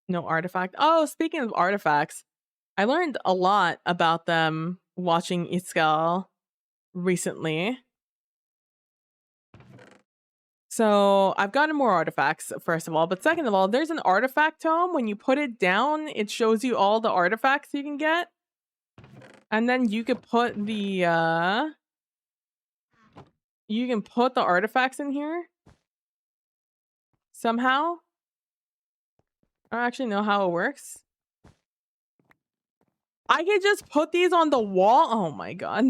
No artifact. Oh, speaking of artifacts, I learned a lot about them watching Iskal recently. So I've gotten more artifacts, first of all, but second of all, there's an artifact tome. When you put it down, it shows you all the artifacts you can get. And then you could put the artifacts in here somehow. I don't actually know how it works. I could just put these on the wall. Oh my god.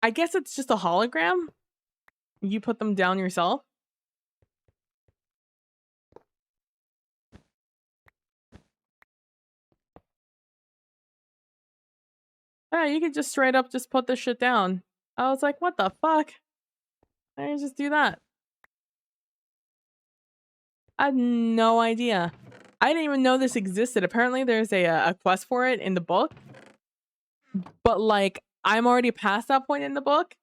I guess it's just a hologram. You put them down yourself. Yeah, you could just straight up just put this shit down. I was like, what the fuck? I can just do that. I had no idea. I didn't even know this existed. Apparently there's a quest for it in the book. But like, I'm already past that point in the book.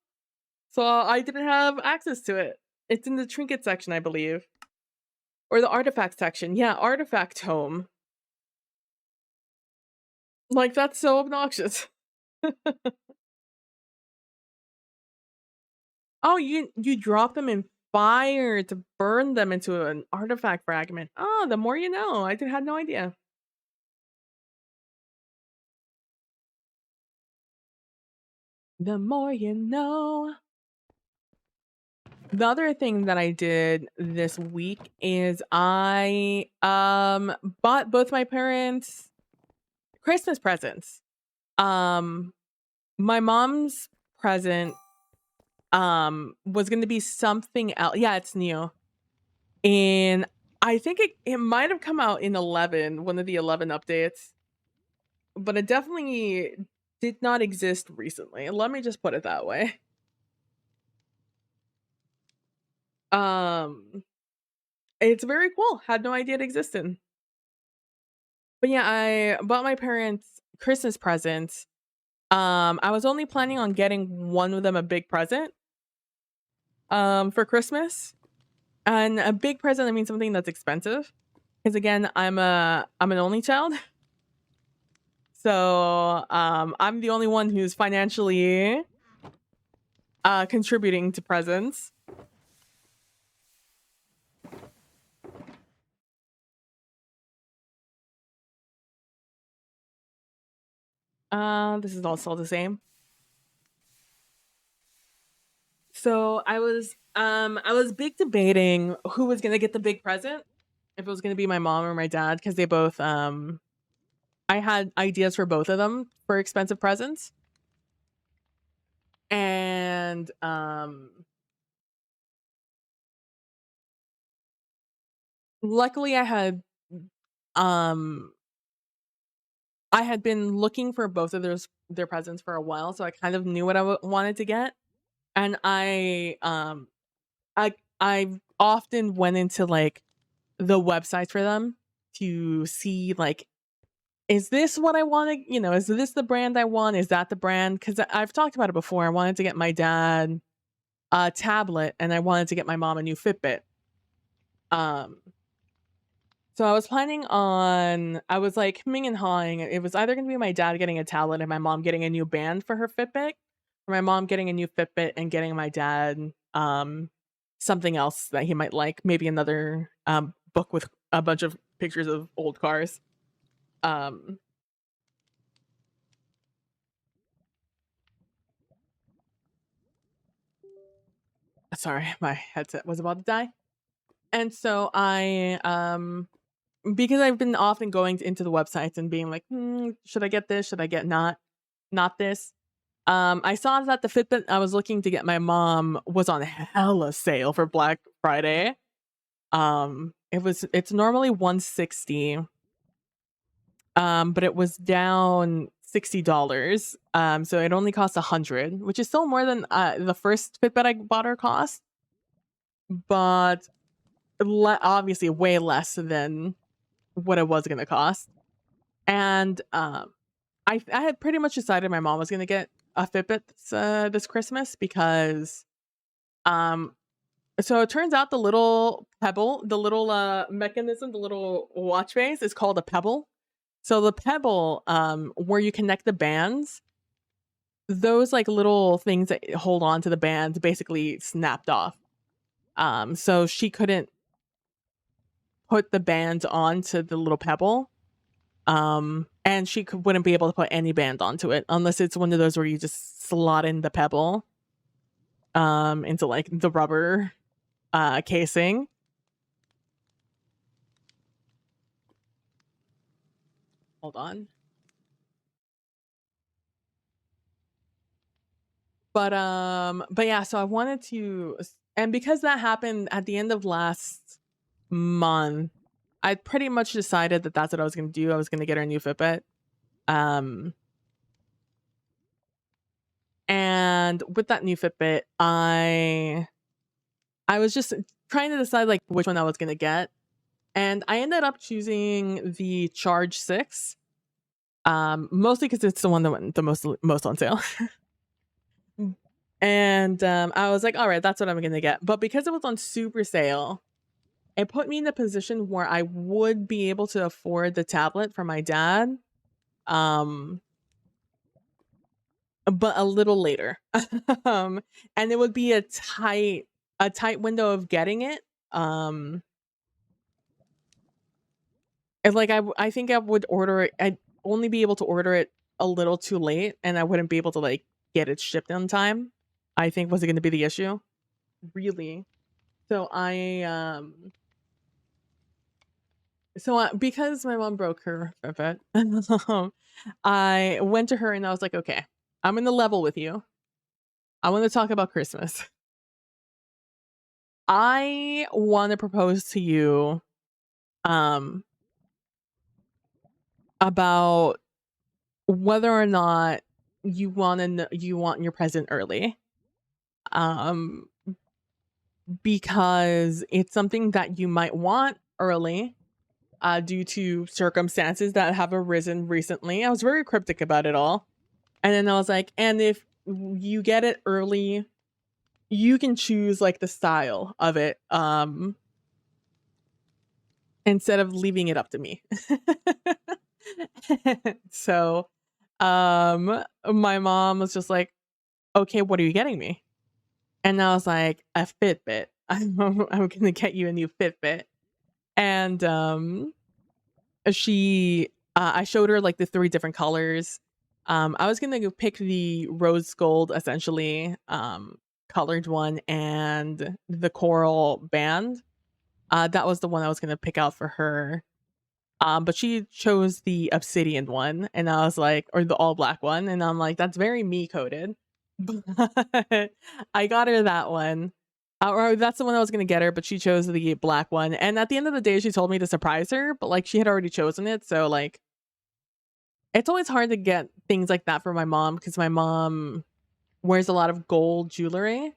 So I didn't have access to it. It's in the trinket section, I believe. Or the artifact section. Yeah, artifact tome. Like, that's so obnoxious. Oh, you drop them in fire to burn them into an artifact fragment. Oh, the more you know. I had no idea. The more you know. The other thing that I did this week is I bought both my parents Christmas presents. My mom's present was going to be something else. Yeah, it's new. And I think it might have come out in 11, one of the 11 updates. But it definitely did not exist recently. Let me just put it that way. Um it's very cool. Had no idea it existed. But yeah, I bought my parents Christmas presents. I was only planning on getting one of them a big present for Christmas. And a big present, I mean something that's expensive. Because again, I'm an only child. So I'm the only one who's financially contributing to presents. This is also the same. So I was big debating who was gonna get the big present, if it was gonna be my mom or my dad, because they both I had ideas for both of them for expensive presents. And luckily um I had been looking for both of their presents for a while, so I kind of knew what I wanted to get. And I often went into like the websites for them to see like, is this what I want to, is this the brand I want? Is that the brand? Because I've talked about it before. I wanted to get my dad a tablet and I wanted to get my mom a new Fitbit. Um, so I was planning on, I was like hemming and hawing. It was either going to be my dad getting a tablet and my mom getting a new band for her Fitbit, or my mom getting a new Fitbit and getting my dad something else that he might like, maybe another book with a bunch of pictures of old cars. Um, Sorry, my headset was about to die. And so I because I've been often going into the websites and being like, should I get this? Should I get not this? I saw that the Fitbit I was looking to get my mom was on hella sale for Black Friday. It's normally 160, but it was down $60. So it only cost 100, which is still more than the first Fitbit I bought her cost, but obviously way less than what it was gonna cost. And I had pretty much decided my mom was gonna get a Fitbit this Christmas because so it turns out the little pebble, the little mechanism, the little watch face is called a pebble. So the pebble, where you connect the bands, those like little things that hold on to the bands basically snapped off. So she couldn't put the bands onto the little pebble. And she wouldn't be able to put any band onto it unless it's one of those where you just slot in the pebble into like the rubber casing. Hold on. But yeah, so I wanted to, and because that happened at the end of last month, I pretty much decided that that's what I was going to do. I was going to get her a new Fitbit. And with that new Fitbit, I was just trying to decide like which one I was going to get. And I ended up choosing the Charge 6. Mostly because it's the one that went the most on sale. And I was like, all right, that's what I'm gonna get. But because it was on super sale, it put me in a position where I would be able to afford the tablet for my dad. But a little later. And it would be a tight window of getting it. And like I think I would order it. I'd only be able to order it a little too late, and I wouldn't be able to like get it shipped on time. I think was going to be the issue, really. So because my mom broke her Fitbit, I went to her and I was like, okay, I'm going to level with you. I want to talk about Christmas. I want to propose to you about whether or not you want your present early. Because it's something that you might want early due to circumstances that have arisen recently. I was very cryptic about it all. And then I was like, and if you get it early, you can choose like the style of it instead of leaving it up to me. So my mom was just like, okay, what are you getting me? And I was like, a Fitbit. I'm gonna get you a new Fitbit. And I showed her like the 3 different colors. I was gonna go pick the rose gold, essentially colored one, and the coral band. That was the one I was gonna pick out for her. But she chose the obsidian one, and I was like, or the all black one, and I'm like, that's very me coded. But I got her that one. Or that's the one I was gonna get her, but she chose the black one. And at the end of the day, she told me to surprise her, but like she had already chosen it, so like it's always hard to get things like that for my mom because my mom wears a lot of gold jewelry.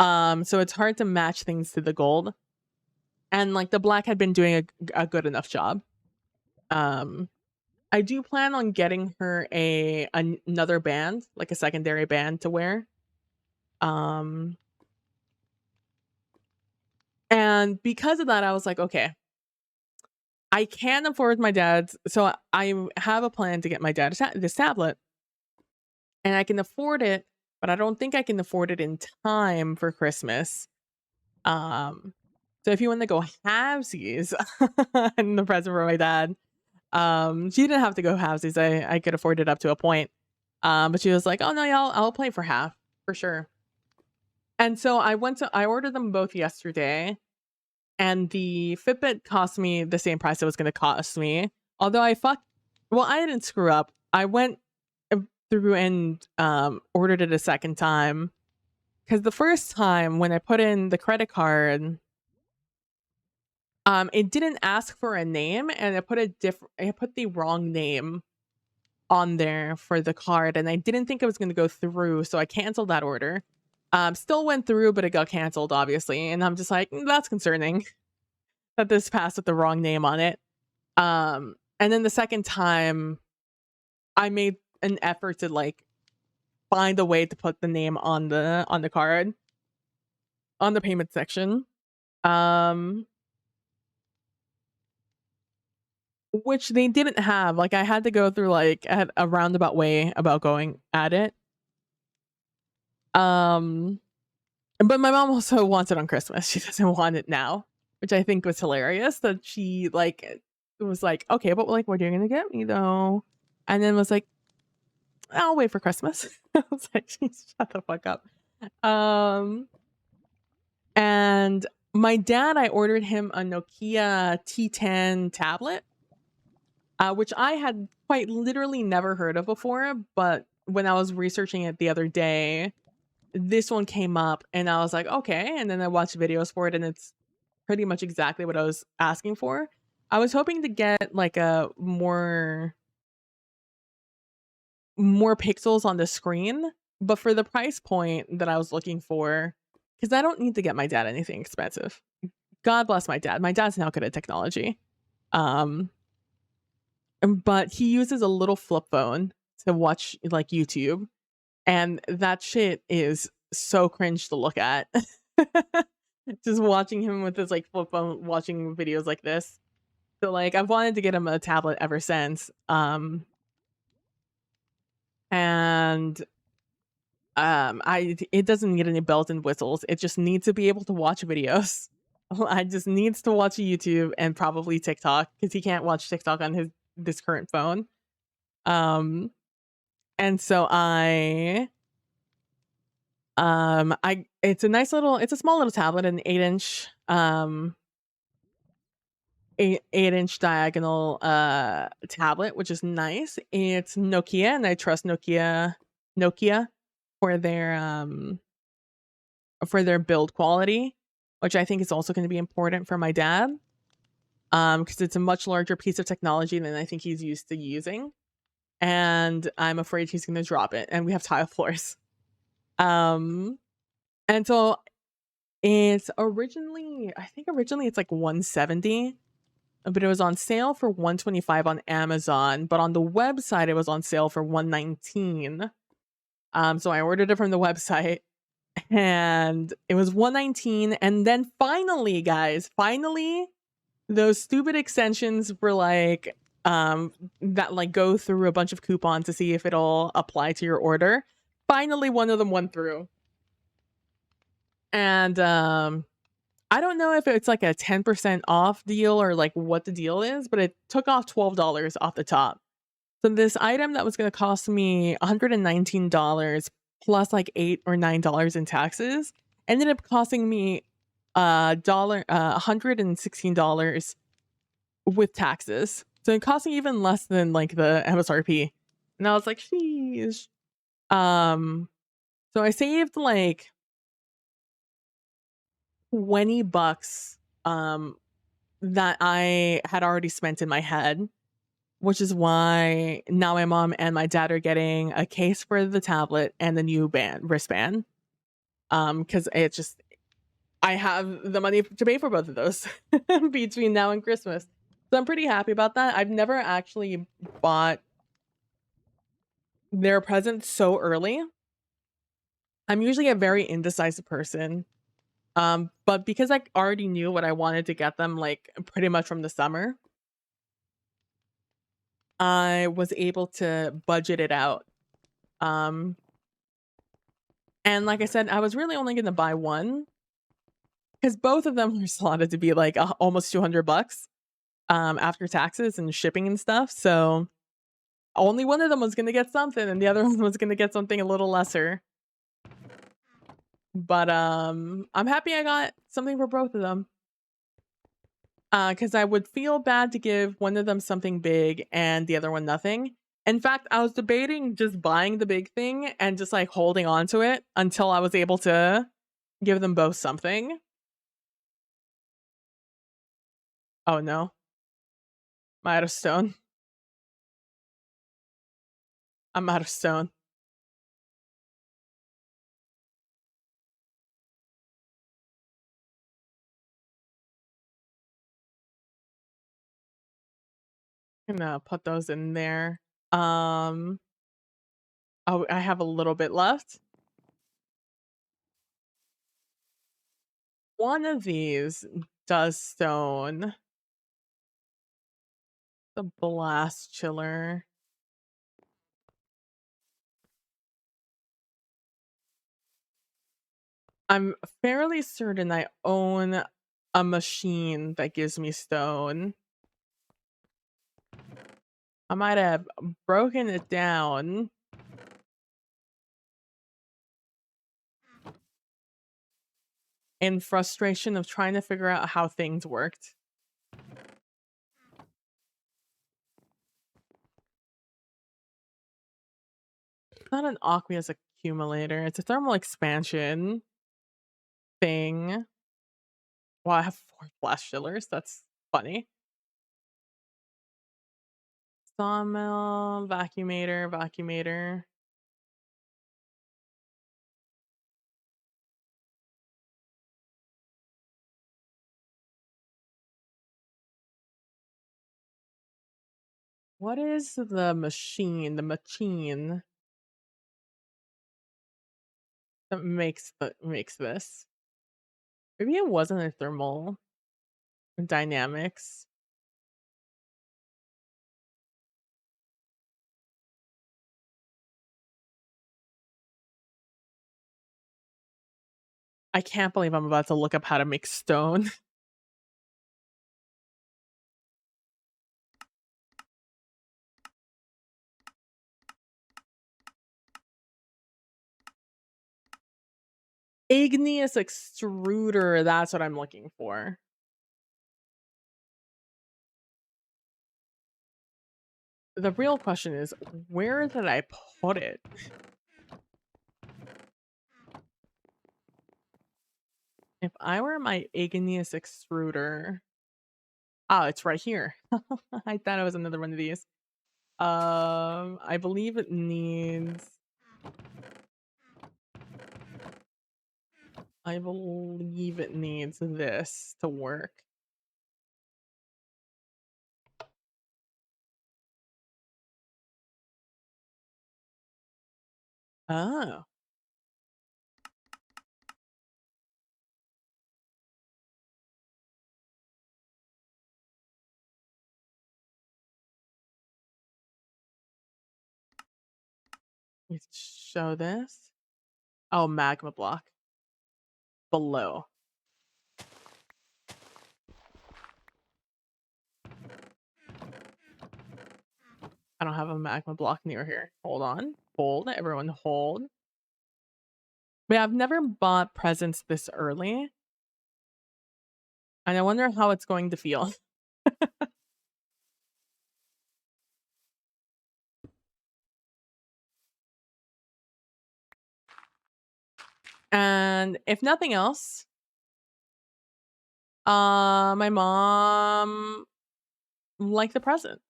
So it's hard to match things to the gold. And like the black had been doing a good enough job. I do plan on getting her another band, like a secondary band to wear. And because of that, I was like, okay, I can afford my dad's. So I have a plan to get my dad this tablet, and I can afford it, but I don't think I can afford it in time for Christmas. So if you want to go halvesies in the present for my dad, she didn't have to go halvesies. I could afford it up to a point. But she was like, oh no, yeah, I'll play for half for sure. And so I ordered them both yesterday, and the Fitbit cost me the same price it was gonna cost me. Although I didn't screw up. I went through and ordered it a second time, because the first time when I put in the credit card, it didn't ask for a name, and it put the wrong name on there for the card, and I didn't think it was gonna go through, so I canceled that order. Still went through, but it got canceled, obviously, and I'm just like, that's concerning that this passed with the wrong name on it. And then the second time, I made an effort to like find a way to put the name on the card on the payment section. Which they didn't have. Like I had to go through like a roundabout way about going at it. But my mom also wants it on Christmas. She doesn't want it now, which I think was hilarious that she like was like, okay, but like, what are you gonna get me though? And then was like, I'll wait for Christmas. I was like, shut the fuck up. And my dad, I ordered him a Nokia T10 tablet, which I had quite literally never heard of before. But when I was researching it the other day, this one came up and I was like, okay. And then I watched videos for it and it's pretty much exactly what I was asking for. I was hoping to get like a more pixels on the screen, but for the price point that I was looking for, because I don't need to get my dad anything expensive. God bless my dad. My dad's now good at technology. But he uses a little flip phone to watch like YouTube, and that shit is so cringe to look at. Just watching him with his like flip phone watching videos like this. So like I've wanted to get him a tablet ever since. And it doesn't need any bells and whistles. It just needs to be able to watch videos. I just needs to watch YouTube and probably TikTok, because he can't watch TikTok on this current phone. And so it's a small little tablet, an 8-inch 8-inch diagonal tablet, which is nice. It's Nokia, and I trust Nokia for their build quality, which I think is also going to be important for my dad, because it's a much larger piece of technology than I think he's used to using, and I'm afraid he's going to drop it. And we have tile floors, and so it's originally it's like 170, but it was on sale for 125 on Amazon. But on the website, it was on sale for 119. So I ordered it from the website, and it was 119. And then finally, guys, those stupid extensions were like that like go through a bunch of coupons to see if it'll apply to your order. Finally, one of them went through. And I don't know if it's like a 10% off deal or like what the deal is, but it took off $12 off the top. So this item that was going to cost me $119 plus like $8 or $9 in taxes ended up costing me $116 with taxes. So it cost me even less than like the MSRP. And I was like, sheesh. So I saved like $20 that I had already spent in my head, which is why now my mom and my dad are getting a case for the tablet and the new wristband. Because it's just, I have the money to pay for both of those between now and Christmas. So I'm pretty happy about that. I've never actually bought their presents so early. I'm usually a very indecisive person. But because I already knew what I wanted to get them, like pretty much from the summer, I was able to budget it out. And like I said, I was really only going to buy one, because both of them were slotted to be like almost $200 after taxes and shipping and stuff. So only one of them was going to get something, and the other one was going to get something a little lesser. But, I'm happy I got something for both of them. Because I would feel bad to give one of them something big and the other one nothing. In fact, I was debating just buying the big thing and just, like, holding on to it until I was able to give them both something. Oh, no. I'm out of stone. I'm out of stone. Gonna put those in there. Um, oh, I have a little bit left. One of these does stone. The blast chiller. I'm fairly certain I own a machine that gives me stone. I might have broken it down in frustration of trying to figure out how things worked. It's not an aqueous accumulator, it's a thermal expansion thing. Well, I have 4 blast chillers, that's funny. Sawmill, vacuumator, vacuumator. What is the machine? The machine that makes this? Maybe it wasn't a thermal dynamics. I can't believe I'm about to look up how to make stone. Igneous extruder, that's what I'm looking for. The real question is, where did I put it? If I were my igneous extruder, oh, it's right here. I thought it was another one of these. I believe it needs. I believe it needs this to work. Oh, let's show this. Oh, magma block below. I don't have a magma block near here. Hold on. Hold. Everyone hold. But I've never bought presents this early. And I wonder how it's going to feel. And if nothing else, my mom liked the present.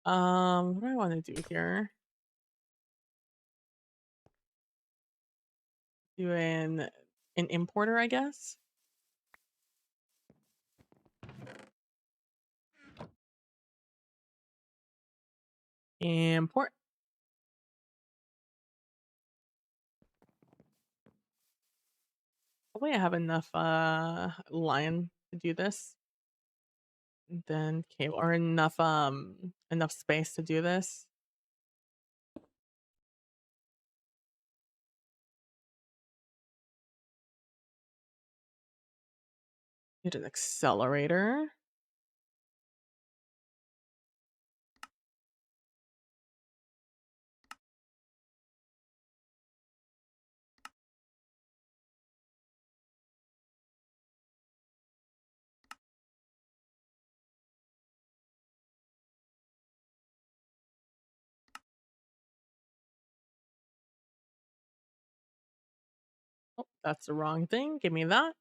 What do I want to do here? Do an importer, I guess. Import. Hopefully I have enough line to do this. Then cable or enough space to do this. Need an accelerator. Oh, that's the wrong thing. Give me that.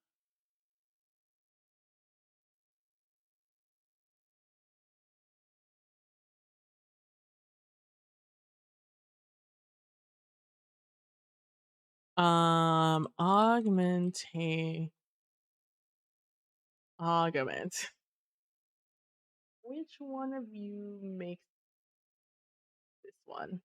Augment. Which one of you makes this one?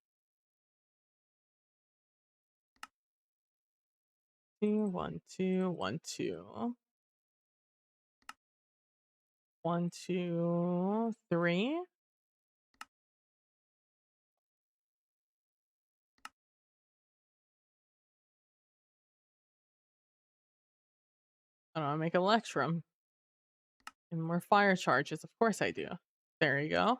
2, 1, 2, 1, 2. 1, 2, 3. I don't know, make Electrum. And more fire charges. Of course I do. There you go.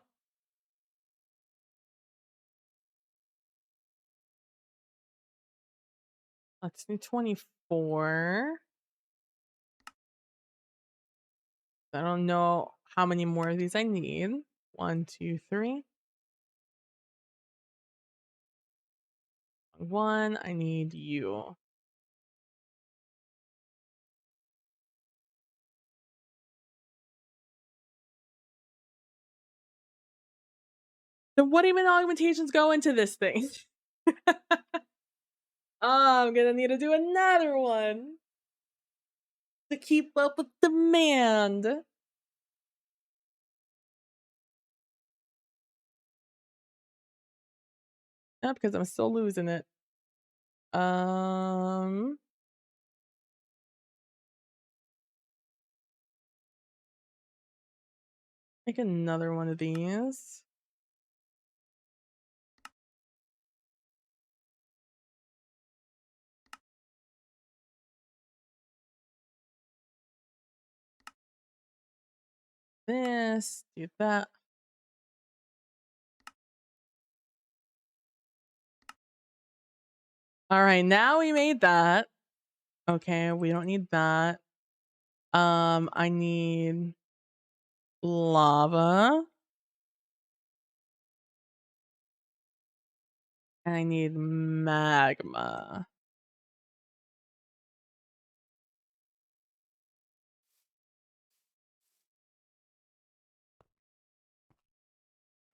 Let's do 24. I don't know how many more of these I need. 1, 2, 3. 1. I need you. Then what even augmentations go into this thing? Oh, I'm gonna need to do another one to keep up with demand. Yeah, because I'm still losing it. Make another one of these. This, do that. All right, now we made that. Okay, we don't need that. I need lava. And I need magma.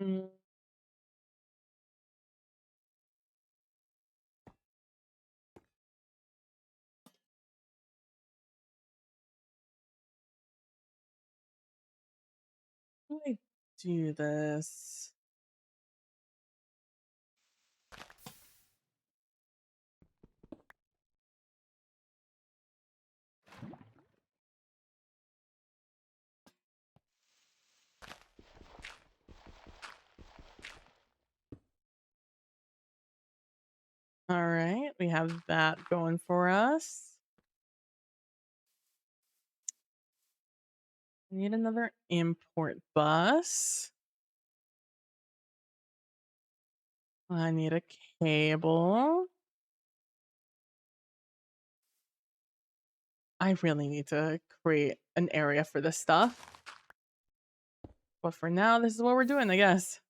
Mm. How do I do this? All right, we have that going for us. Need another import bus. I need a cable. I really need to create an area for this stuff. But for now, this is what we're doing, I guess.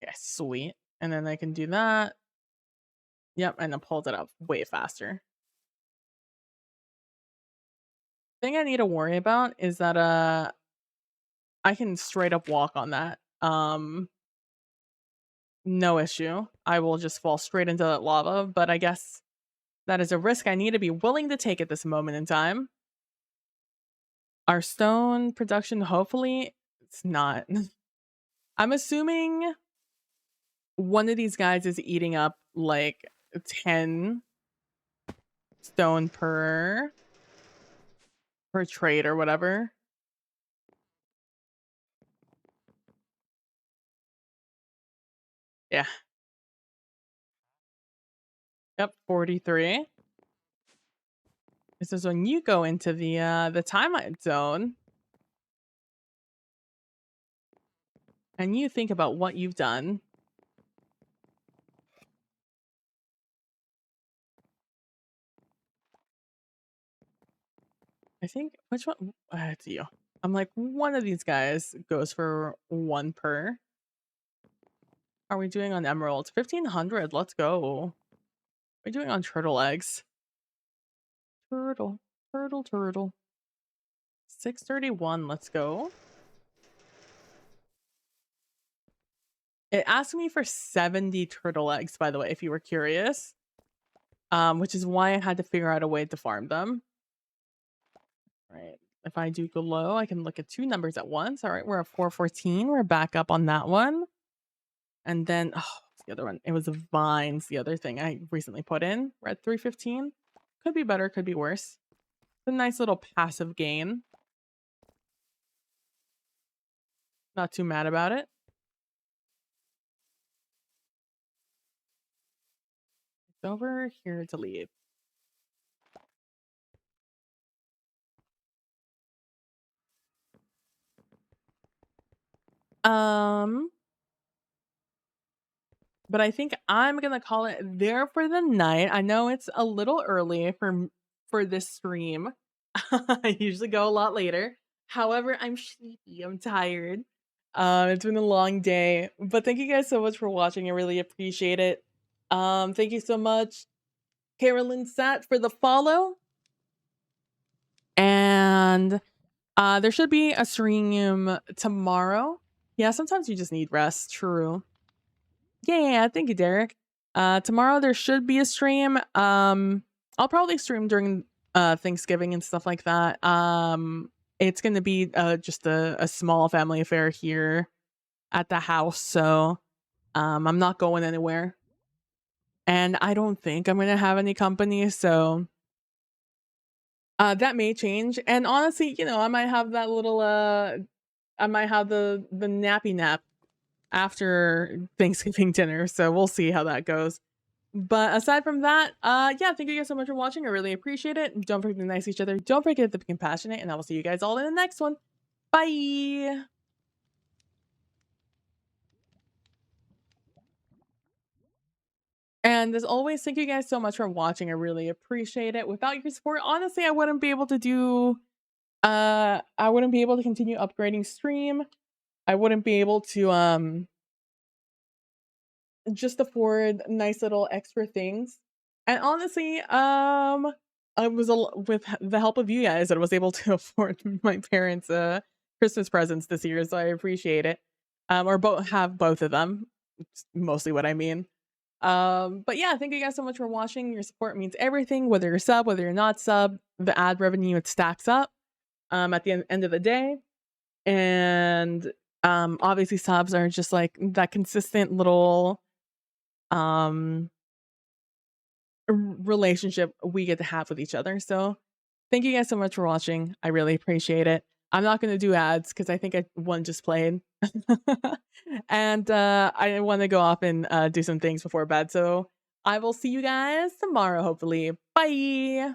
Yeah, sweet. And then I can do that. Yep, and it pulls it up way faster. Thing I need to worry about is that I can straight up walk on that. No issue. I will just fall straight into that lava, but I guess that is a risk I need to be willing to take at this moment in time. Our stone production, hopefully, it's not. I'm assuming one of these guys is eating up like 10 stone per trade or whatever. Yeah. Yep, 43. This is when you go into the timeline zone and you think about what you've done. I think which one? It's you. I'm like, one of these guys goes for 1 per. Are we doing on emeralds? 1500. Let's go. We're doing on turtle eggs. Turtle, turtle, turtle. 631. Let's go. It asked me for 70 turtle eggs, by the way, if you were curious. Which is why I had to figure out a way to farm them. Right. If I do go low, I can look at 2 numbers at once. All right, we're at 414. We're back up on that one. And then, oh, what's the other one? It was vines, the other thing I recently put in. We're at 315. Could be better, could be worse. It's a nice little passive gain. Not too mad about it. It's over here to leave. But I think I'm gonna call it there for the night. I know it's a little early for this stream. I usually go a lot later. However, I'm sleepy. I'm tired. It's been a long day. But thank you guys so much for watching. I really appreciate it. Thank you so much, Carolyn Sat, for the follow. And there should be a stream tomorrow. Yeah, sometimes you just need rest. True. Yeah, thank you, Derek. Tomorrow there should be a stream. I'll probably stream during Thanksgiving and stuff like that. It's gonna be just a small family affair here at the house, so I'm not going anywhere. And I don't think I'm gonna have any company, so that may change. And honestly, you know, I might have that little I might have the nappy nap after Thanksgiving dinner, so we'll see how that goes. But aside from that, yeah, thank you guys so much for watching. I really appreciate it. Don't forget to be nice to each other. Don't forget to be compassionate, and I will see you guys all in the next one. Bye! And as always, thank you guys so much for watching. I really appreciate it. Without your support, honestly, I wouldn't be able to do I wouldn't be able to continue upgrading stream. I wouldn't be able to just afford nice little extra things. And honestly, I was with the help of you guys that I was able to afford my parents Christmas presents this year, so I appreciate it. Or have both of them. It's mostly what I mean. But yeah, thank you guys so much for watching. Your support means everything, whether you're sub, whether you're not sub, the ad revenue, it stacks up at the end of the day. And obviously subs are just like that consistent little relationship we get to have with each other. So thank you guys so much for watching. I really appreciate it. I'm not going to do ads because I think one just played. And I want to go off and do some things before bed. So I will see you guys tomorrow, hopefully. Bye.